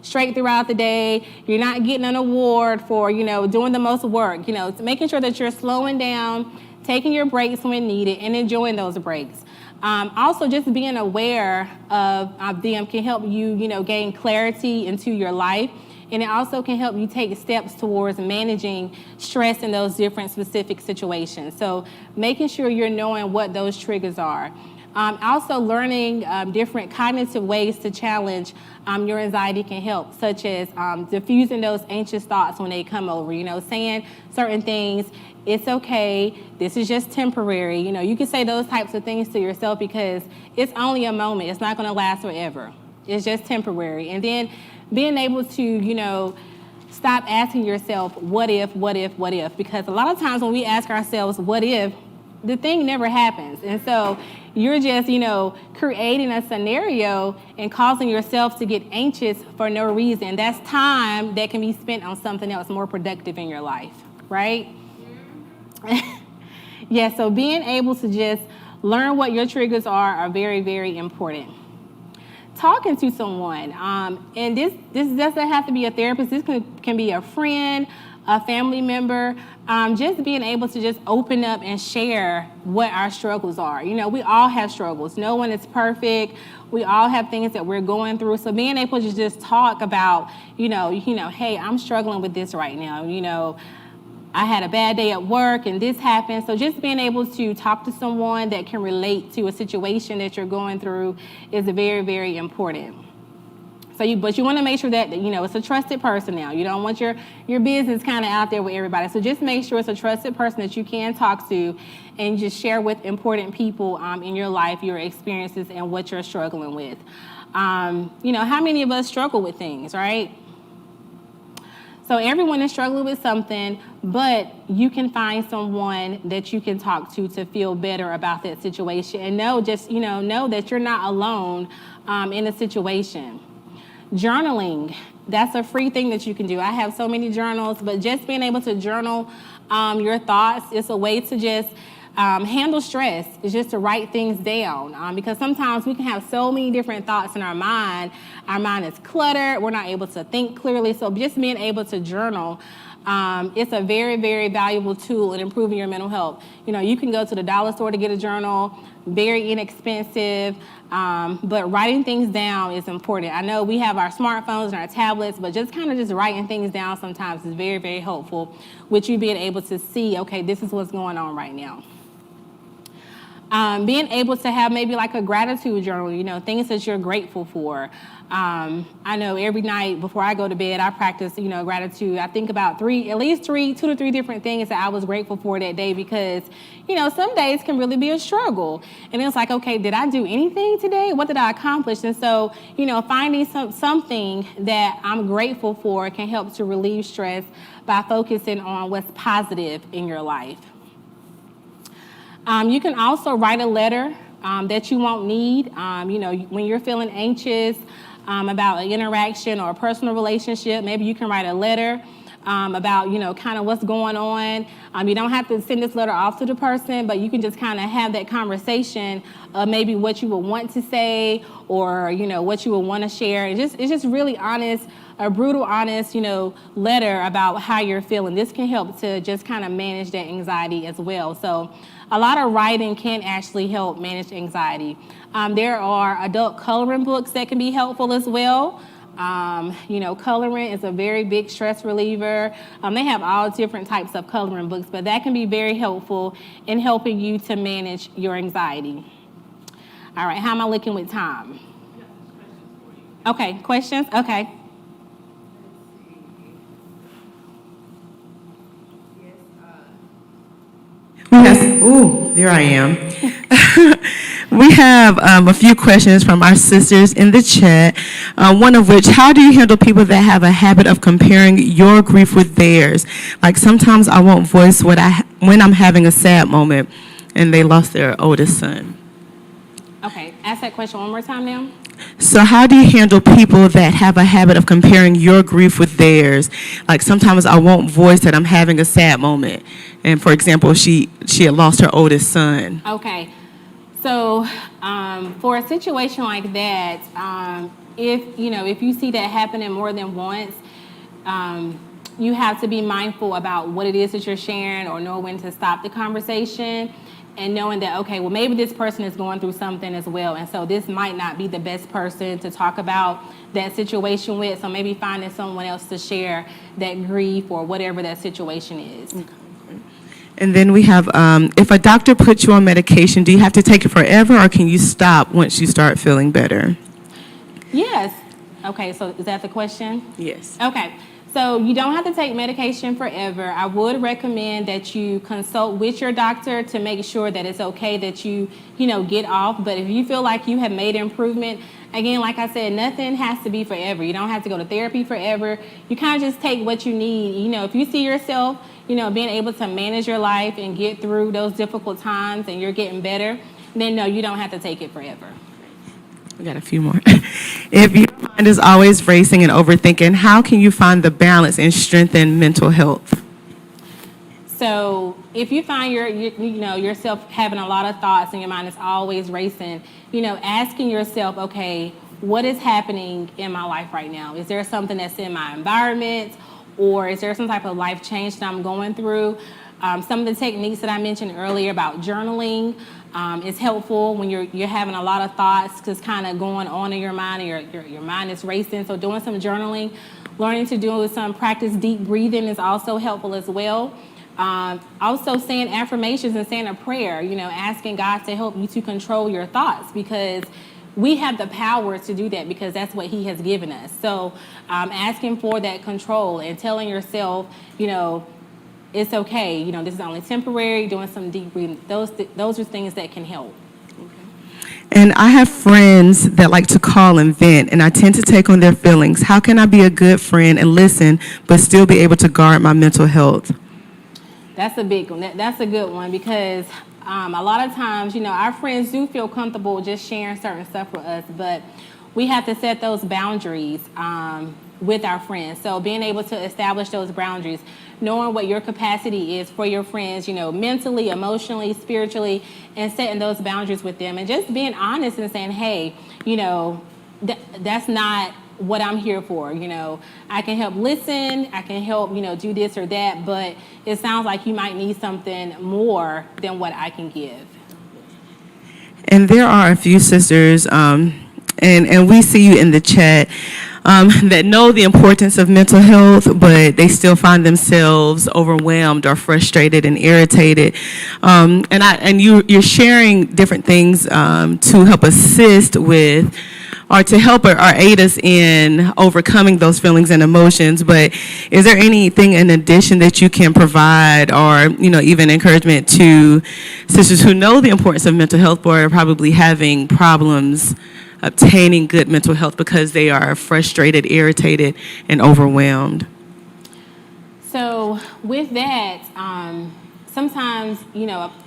straight throughout the day. You're not getting an award for, doing the most work. Making sure that you're slowing down, taking your breaks when needed, and enjoying those breaks. Also, just being aware of them can help you, gain clarity into your life. And it also can help you take steps towards managing stress in those different specific situations. So making sure you're knowing what those triggers are. Also learning different cognitive ways to challenge your anxiety can help, such as diffusing those anxious thoughts when they come over, saying certain things, it's okay, this is just temporary. You can say those types of things to yourself because it's only a moment. It's not going to last forever. It's just temporary. And then being able to, stop asking yourself, what if? Because a lot of times when we ask ourselves, what if, the thing never happens. And so you're just, creating a scenario and causing yourself to get anxious for no reason. That's time that can be spent on something else more productive in your life, right? Yeah, so being able to just learn what your triggers are very, very important. Talking to someone, and this doesn't have to be a therapist. This can be a friend, a family member. Just being able to just open up and share what our struggles are. We all have struggles. No one is perfect. We all have things that we're going through. So being able to just talk about, hey, I'm struggling with this right now. I had a bad day at work and this happened. So just being able to talk to someone that can relate to a situation that you're going through is very, very important. But you want to make sure that, it's a trusted person now. You don't want your business kind of out there with everybody. So just make sure it's a trusted person that you can talk to and just share with important people in your life, your experiences and what you're struggling with. How many of us struggle with things, right? So everyone is struggling with something, but you can find someone that you can talk to feel better about that situation and know that you're not alone in a situation. Journaling, that's a free thing that you can do. I have so many journals, but just being able to journal your thoughts is a way to just handle stress. Is just to write things down because sometimes we can have so many different thoughts in our mind. Our mind is cluttered. We're not able to think clearly. So just being able to journal, it's a very, very valuable tool in improving your mental health. You can go to the dollar store to get a journal, very inexpensive, but writing things down is important. I know we have our smartphones and our tablets, but just writing things down sometimes is very, very helpful with you being able to see, okay, this is what's going on right now. Being able to have maybe like a gratitude journal, things that you're grateful for. I know every night before I go to bed, I practice, gratitude. I think about two to three different things that I was grateful for that day because, some days can really be a struggle. And it's like, okay, did I do anything today? What did I accomplish? And so, finding something that I'm grateful for can help to relieve stress by focusing on what's positive in your life. You can also write a letter that you won't need. When you're feeling anxious about an interaction or a personal relationship, maybe you can write a letter about, kind of what's going on. You don't have to send this letter off to the person, but you can just kind of have that conversation of maybe what you would want to say or, what you would want to share. It's just really honest, a brutal, honest, letter about how you're feeling. This can help to just kind of manage that anxiety as well. So a lot of writing can actually help manage anxiety. There are adult coloring books that can be helpful as well. Coloring is a very big stress reliever. They have all different types of coloring books, but that can be very helpful in helping you to manage your anxiety. All right, how am I looking with time? Okay, questions? Okay. Yes. Ooh, there I am. We have a few questions from our sisters in the chat. One of which, how do you handle people that have a habit of comparing your grief with theirs? Like sometimes I won't voice when I'm having a sad moment, and they lost their oldest son. Okay, ask that question one more time now. So how do you handle people that have a habit of comparing your grief with theirs? Like sometimes I won't voice that I'm having a sad moment. And for example, she had lost her oldest son. Okay. So for a situation like that, if you see that happening more than once, you have to be mindful about what it is that you're sharing, or know when to stop the conversation, and knowing that, okay, well, maybe this person is going through something as well, and so this might not be the best person to talk about that situation with, so maybe finding someone else to share that grief or whatever that situation is. Okay. And then we have, if a doctor puts you on medication, do you have to take it forever, or can you stop once you start feeling better? Yes. Okay, so is that the question? Yes. Okay. So you don't have to take medication forever. I would recommend that you consult with your doctor to make sure that it's okay that you get off. But if you feel like you have made improvement, again, like I said, nothing has to be forever. You don't have to go to therapy forever. You kind of just take what you need. If you see yourself, being able to manage your life and get through those difficult times and you're getting better, then no, you don't have to take it forever. We got a few more. If your mind is always racing and overthinking, how can you find the balance and strengthen mental health? So if you find yourself having a lot of thoughts and your mind is always racing, asking yourself, okay, what is happening in my life right now? Is there something that's in my environment, or is there some type of life change that I'm going through? Some of the techniques that I mentioned earlier about journaling is helpful when you're having a lot of thoughts just kind of going on in your mind, and your mind is racing. So doing some journaling, learning to do some practice deep breathing is also helpful as well. Also saying affirmations and saying a prayer, asking God to help you to control your thoughts, because we have the power to do that because that's what He has given us. So asking for that control and telling yourself, it's okay, this is only temporary, doing some deep breathing. Those are things that can help. And I have friends that like to call and vent, and I tend to take on their feelings. How can I be a good friend and listen, but still be able to guard my mental health? That's a big one. That's a good one, because a lot of times, our friends do feel comfortable just sharing certain stuff with us, but we have to set those boundaries with our friends. So being able to establish those boundaries, knowing what your capacity is for your friends, mentally, emotionally, spiritually, and setting those boundaries with them, and just being honest and saying, hey, that's not what I'm here for. I can help listen, I can help, do this or that, but it sounds like you might need something more than what I can give. And there are a few sisters, and we see you in the chat, that know the importance of mental health, but they still find themselves overwhelmed or frustrated and irritated. And you're sharing different things to help assist with, or to help or aid us in overcoming those feelings and emotions. But is there anything in addition that you can provide, or even encouragement to sisters who know the importance of mental health but are probably having problems obtaining good mental health because they are frustrated, irritated, and overwhelmed? So with that, sometimes,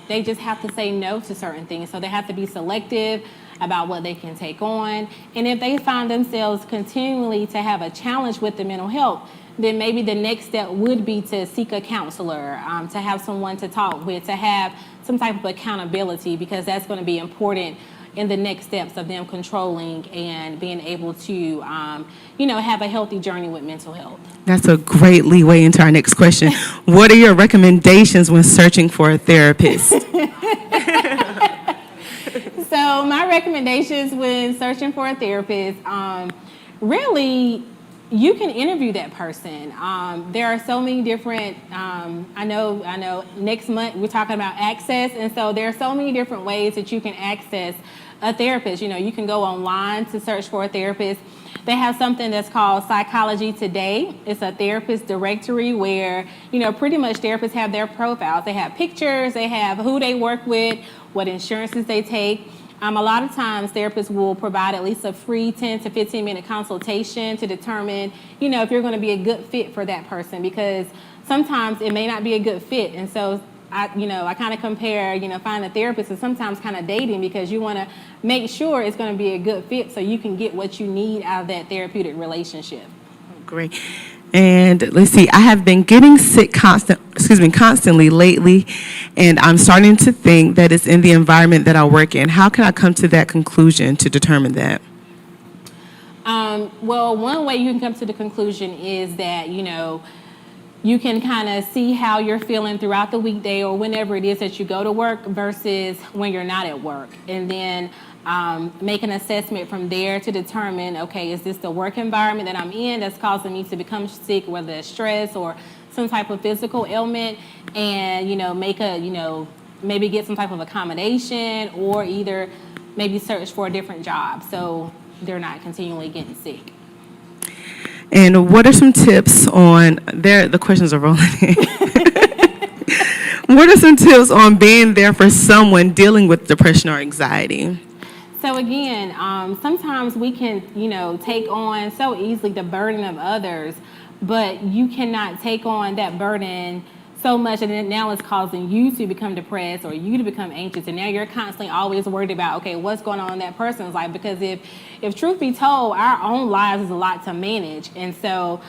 they just have to say no to certain things. So they have to be selective about what they can take on. And if they find themselves continually to have a challenge with the mental health, then maybe the next step would be to seek a counselor, to have someone to talk with, to have some type of accountability, because that's going to be important in the next steps of them controlling and being able to, have a healthy journey with mental health. That's a great leeway into our next question. What are your recommendations when searching for a therapist? So my recommendations when searching for a therapist, really, you can interview that person. There are so many different. I know. Next month we're talking about access, and so there are so many different ways that you can access a therapist. You can go online to search for a therapist. They have something that's called Psychology Today. It's a therapist directory where, pretty much therapists have their profiles. They have pictures, they have who they work with, what insurances they take. A lot of times therapists will provide at least a free 10 to 15 minute consultation to determine, if you're going to be a good fit for that person, because sometimes it may not be a good fit. And so I kind of compare, finding a therapist is sometimes kind of dating, because you want to make sure it's going to be a good fit so you can get what you need out of that therapeutic relationship. Great. And let's see, I have been getting sick constantly lately, and I'm starting to think that it's in the environment that I work in. How can I come to that conclusion to determine that? Well, one way you can come to the conclusion is that, you can kind of see how you're feeling throughout the weekday or whenever it is that you go to work versus when you're not at work. And then make an assessment from there to determine, okay, is this the work environment that I'm in that's causing me to become sick, whether it's stress or some type of physical ailment, and, maybe get some type of accommodation, or either maybe search for a different job so they're not continually getting sick. And what are some tips on the questions are rolling in. What are some tips on being there for someone dealing with depression or anxiety? So again, sometimes we can, take on so easily the burden of others, but you cannot take on that burden so much, and then now it's causing you to become depressed or you to become anxious, and now you're constantly always worried about, okay, what's going on in that person's life? Because if truth be told, our own lives is a lot to manage, and so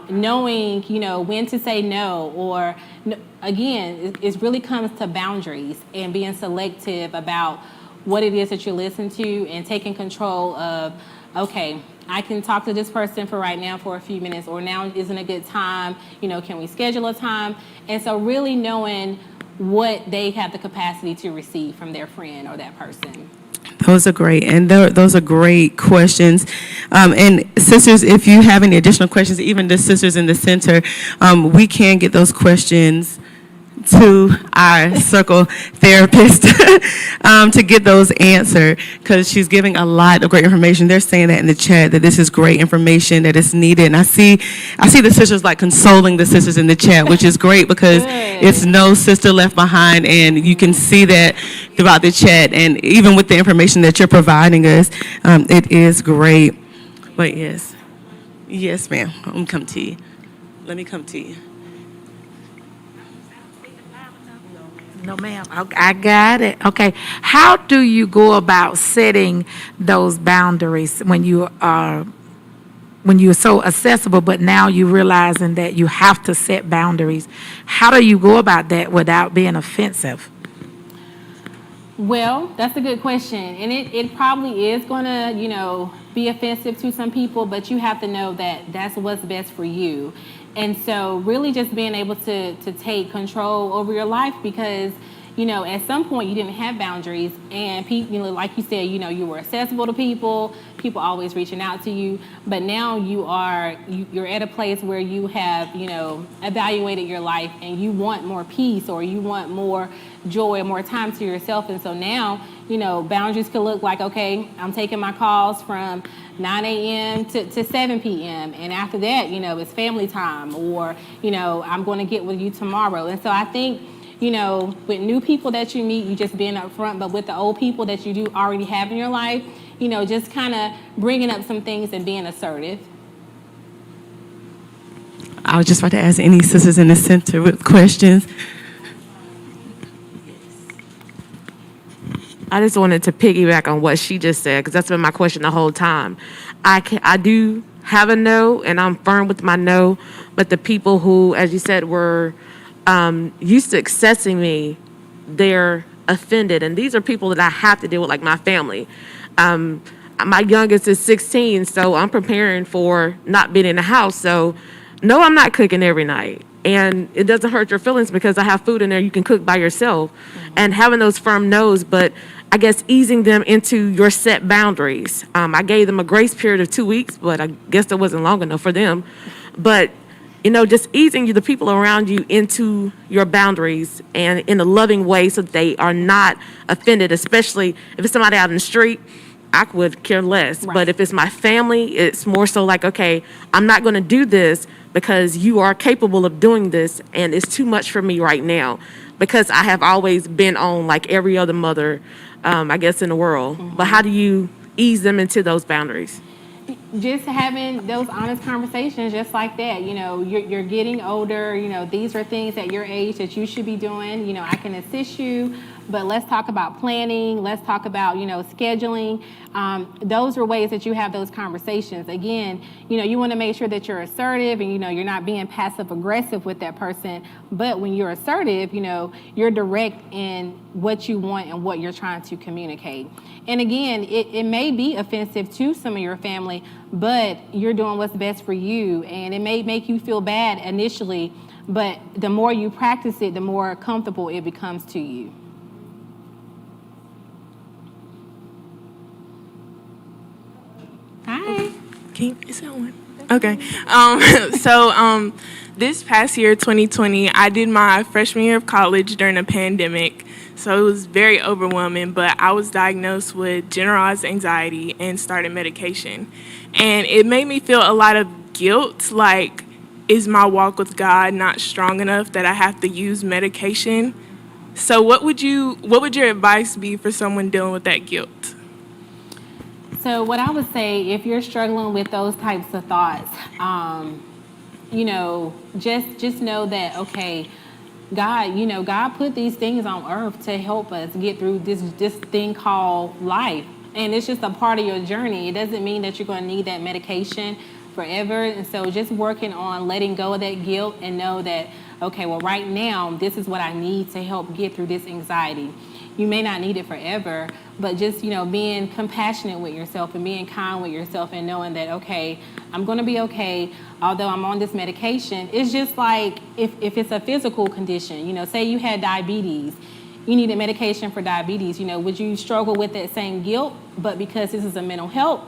knowing, when to say no, or again, it really comes to boundaries and being selective about what it is that you listen to, and taking control of, okay, I can talk to this person for right now for a few minutes, or now isn't a good time, can we schedule a time? And so really knowing what they have the capacity to receive from their friend or that person. Those are great, and those are great questions. And sisters, if you have any additional questions, even the sisters in the center, we can get those questions to our circle therapist to get those answered, because she's giving a lot of great information. They're saying that in the chat, that this is great information that is needed. And I see the sisters like consoling the sisters in the chat, which is great, because it's no sister left behind, and you can see that throughout the chat, and even with the information that you're providing us, it is great. But yes, ma'am, let me come to you. No, ma'am. I got it. Okay. How do you go about setting those boundaries when you're so accessible, but now you're realizing that you have to set boundaries? How do you go about that without being offensive? Well, that's a good question. And it probably is going to, be offensive to some people, but you have to know that that's what's best for you. And so really just being able to take control over your life, because, at some point you didn't have boundaries, and people, like you said, you were accessible to people always reaching out to you, but now you're at a place where you have, evaluated your life, and you want more peace, or you want more joy, more time to yourself. And so now, boundaries could look like, okay, I'm taking my calls from 9 a.m. to 7 p.m. And after that, it's family time, or, I'm going to get with you tomorrow. And so I think, with new people that you meet, you just being upfront, but with the old people that you do already have in your life, just kind of bringing up some things and being assertive. I was just about to ask any sisters in the center with questions. I just wanted to piggyback on what she just said, because that's been my question the whole time. I do have a no, and I'm firm with my no, but the people who, as you said, were used to accessing me, they're offended. And these are people that I have to deal with, like my family. My youngest is 16, so I'm preparing for not being in the house. So, no, I'm not cooking every night. And it doesn't hurt your feelings, because I have food in there you can cook by yourself. Mm-hmm. And having those firm no's, but I guess, easing them into your set boundaries. I gave them a grace period of 2 weeks, but I guess that wasn't long enough for them. But, just easing the people around you into your boundaries and in a loving way so that they are not offended, especially if it's somebody out in the street. I would care less. Right. But if it's my family, it's more so like, okay, I'm not going to do this because you are capable of doing this, and it's too much for me right now. Because I have always been on like every other mother, I guess, in the world. Mm-hmm. But how do you ease them into those boundaries? Just having those honest conversations just like that. You're getting older. These are things at your age that you should be doing. I can assist you, but let's talk about planning. Let's talk about, scheduling. Those are ways that you have those conversations. Again, you want to make sure that you're assertive and, you're not being passive aggressive with that person. But when you're assertive, you're direct in what you want and what you're trying to communicate. And again, it may be offensive to some of your family, but you're doing what's best for you. And it may make you feel bad initially, but the more you practice it, the more comfortable it becomes to you. Hi. Is that one? Okay. This past year, 2020, I did my freshman year of college during a pandemic. So it was very overwhelming, but I was diagnosed with generalized anxiety and started medication. And it made me feel a lot of guilt, like, is my walk with God not strong enough that I have to use medication? So what would your advice be for someone dealing with that guilt? So what I would say, if you're struggling with those types of thoughts, just know that, okay, God put these things on earth to help us get through this thing called life. And it's just a part of your journey. It doesn't mean that you're going to need that medication forever. And so just working on letting go of that guilt and know that, okay, well, right now, this is what I need to help get through this anxiety. You may not need it forever, but just, being compassionate with yourself and being kind with yourself and knowing that, okay, I'm going to be okay, although I'm on this medication. It's just like if it's a physical condition, say you had diabetes, you needed medication for diabetes, would you struggle with that same guilt? But because this is a mental health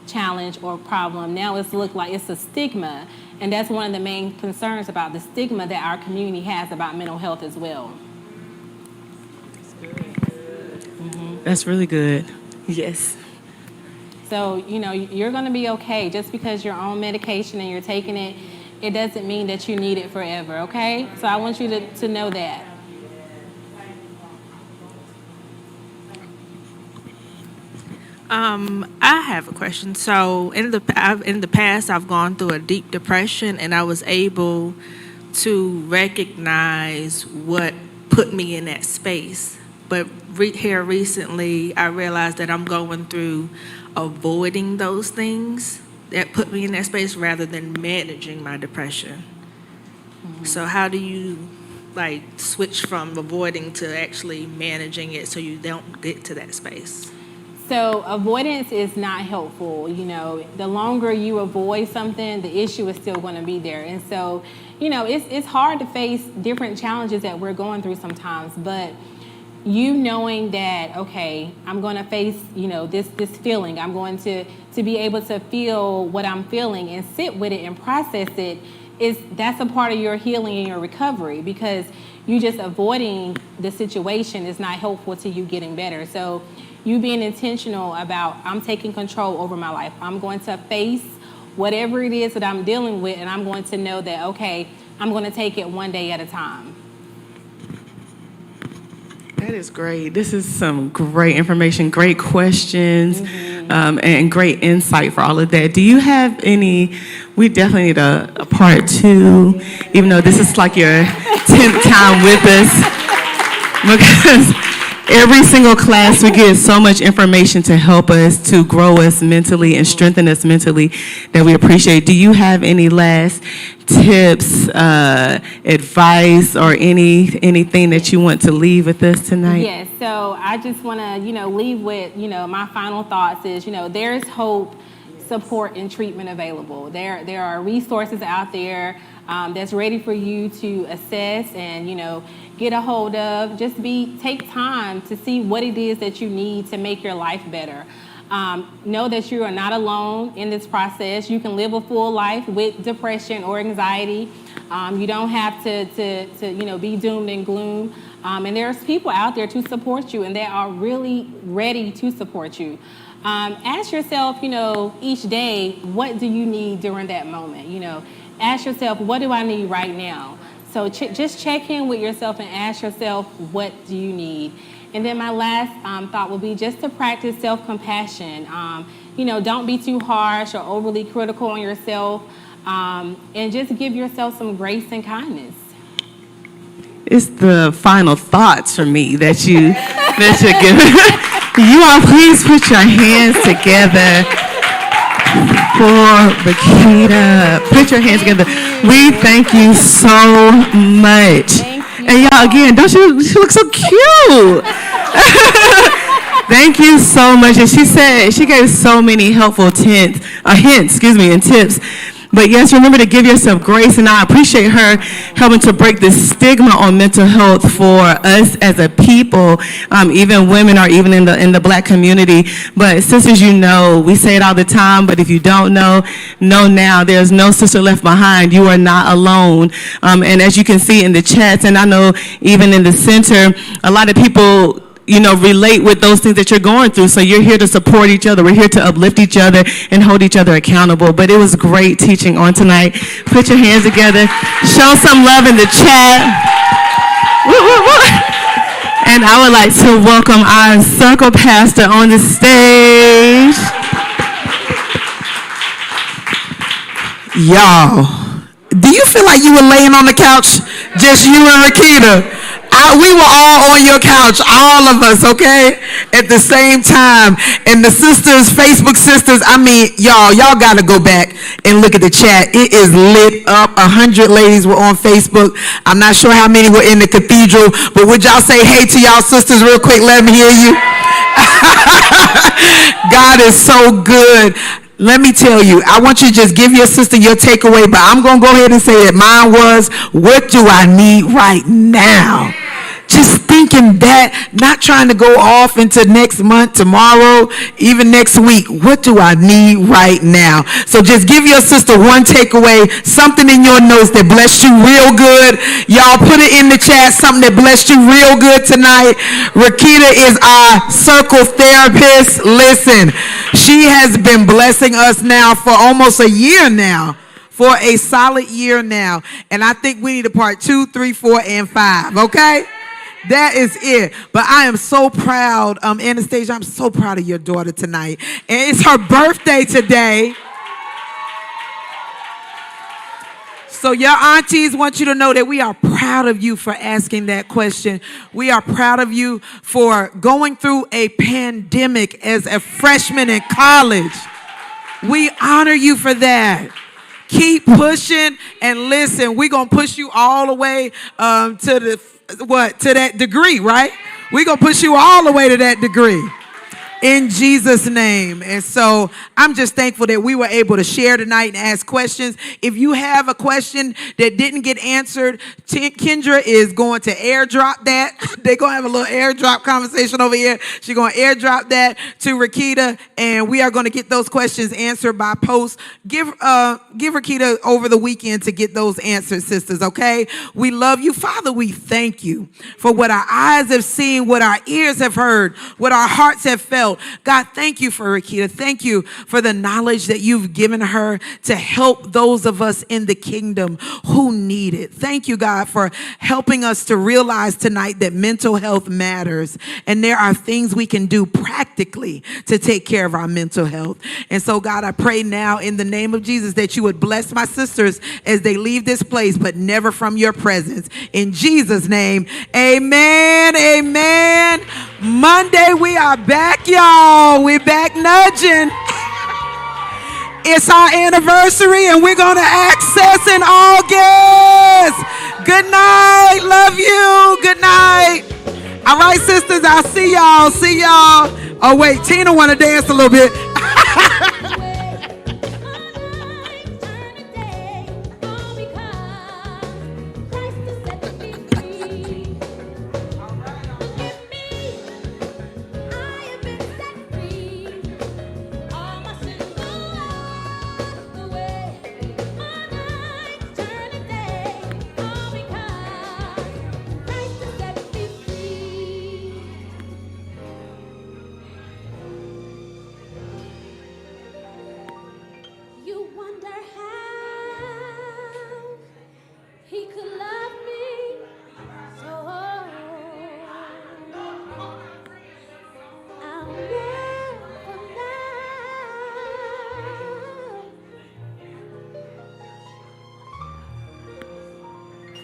challenge or problem, now it's looked like it's a stigma. And that's one of the main concerns about the stigma that our community has about mental health as well. That's really good. Yes. So, you're going to be okay. Just because you're on medication and you're taking it, it doesn't mean that you need it forever, okay? So I want you to know that. I have a question. So in the past, I've gone through a deep depression, and I was able to recognize what put me in that space. But here recently, I realized that I'm going through avoiding those things that put me in that space rather than managing my depression. Mm-hmm. So how do you switch from avoiding to actually managing it so you don't get to that space? So avoidance is not helpful. The longer you avoid something, the issue is still going to be there. And so, it's hard to face different challenges that we're going through sometimes, but knowing that, okay, I'm going to face, this feeling. I'm going to be able to feel what I'm feeling and sit with it and process it. That's a part of your healing and your recovery, because you just avoiding the situation is not helpful to you getting better. So you being intentional about, I'm taking control over my life. I'm going to face whatever it is that I'm dealing with, and I'm going to know that, okay, I'm going to take it one day at a time. That is great. This is some great information, great questions, and great insight for all of that. Do you have any, we definitely need a part two, even though this is like your 10th time with us, because every single class we get so much information to help us, to grow us mentally and strengthen us mentally, that we appreciate. Do you have any last tips, advice, or anything that you want to leave with us tonight? Yes, so I just want to, leave with, my final thoughts is, there's hope support and treatment available. There are resources out there that's ready for you to assess and, get a hold of. Just take time to see what it is that you need to make your life better. Know that you are not alone in this process. You can live a full life with depression or anxiety. You don't have to be doomed and gloom. And there's people out there to support you and they are really ready to support you. Ask yourself, each day, what do you need during that moment? Ask yourself, what do I need right now? So just check in with yourself and ask yourself, what do you need? And then my last thought would be just to practice self-compassion. Don't be too harsh or overly critical on yourself, and just give yourself some grace and kindness. It's the final thoughts for me that you give. You all please put your hands together for Reketta. Put your hands together. We thank you so much. And y'all, again, she looks so cute. Thank you so much. And she gave so many helpful hints, and tips. But yes, remember to give yourself grace, and I appreciate her helping to break the stigma on mental health for us as a people, even women or even in the Black community. But sisters, we say it all the time, but if you don't know now. There's no sister left behind. You are not alone. And as you can see in the chats, and I know even in the center, a lot of people relate with those things that you're going through. So you're here to support each other. We're here to uplift each other and hold each other accountable. But it was great teaching on tonight. Put your hands together. Show some love in the chat. Woo, woo, woo. And I would like to welcome our circle pastor on the stage. Y'all, do you feel like you were laying on the couch, just you and Reketta? We were all on your couch, all of us, okay, at the same time. And the sisters, Facebook sisters, y'all got to go back and look at the chat. It is lit up. 100 ladies were on Facebook. I'm not sure how many were in the cathedral, but would y'all say hey to y'all sisters real quick? Let me hear you. God is so good. Let me tell you, I want you to just give your sister your takeaway, but I'm going to go ahead and say that mine was, what do I need right now? Just thinking that, not trying to go off into next month, tomorrow, even next week. What do I need right now? So just give your sister one takeaway, something in your notes that blessed you real good. Y'all put it in the chat, something that blessed you real good tonight. Reketta is our circle therapist. Listen, she has been blessing us now for almost a year now. For a solid year now. And I think we need a part 2, 3, 4, and 5, okay? That is it. But I am so proud, Anastasia, I'm so proud of your daughter tonight. And it's her birthday today. So your aunties want you to know that we are proud of you for asking that question. We are proud of you for going through a pandemic as a freshman in college. We honor you for that. Keep pushing, and listen, we're going to push you all the way to that degree, right? We're going to push you all the way to that degree. In Jesus' name. And so I'm just thankful that we were able to share tonight and ask questions. If you have a question that didn't get answered, Kendra is going to airdrop that. They're going to have a little airdrop conversation over here. She's going to airdrop that to Reketta, and we are going to get those questions answered by post. Give Reketta over the weekend to get those answered, sisters, okay? We love you. Father, we thank you for what our eyes have seen, what our ears have heard, what our hearts have felt. God, thank you for Reketta. Thank you for the knowledge that you've given her to help those of us in the kingdom who need it. Thank you, God, for helping us to realize tonight that mental health matters, and there are things we can do practically to take care of our mental health. And so, God, I pray now in the name of Jesus that you would bless my sisters as they leave this place, but never from your presence. In Jesus' name, amen, amen. Monday, we are back, y'all. We're back nudging. It's our anniversary, and we're going to access in August. Good night. Love you. Good night. All right, sisters, I'll see y'all. See y'all. Oh, wait, Tina want to dance a little bit.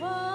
fall.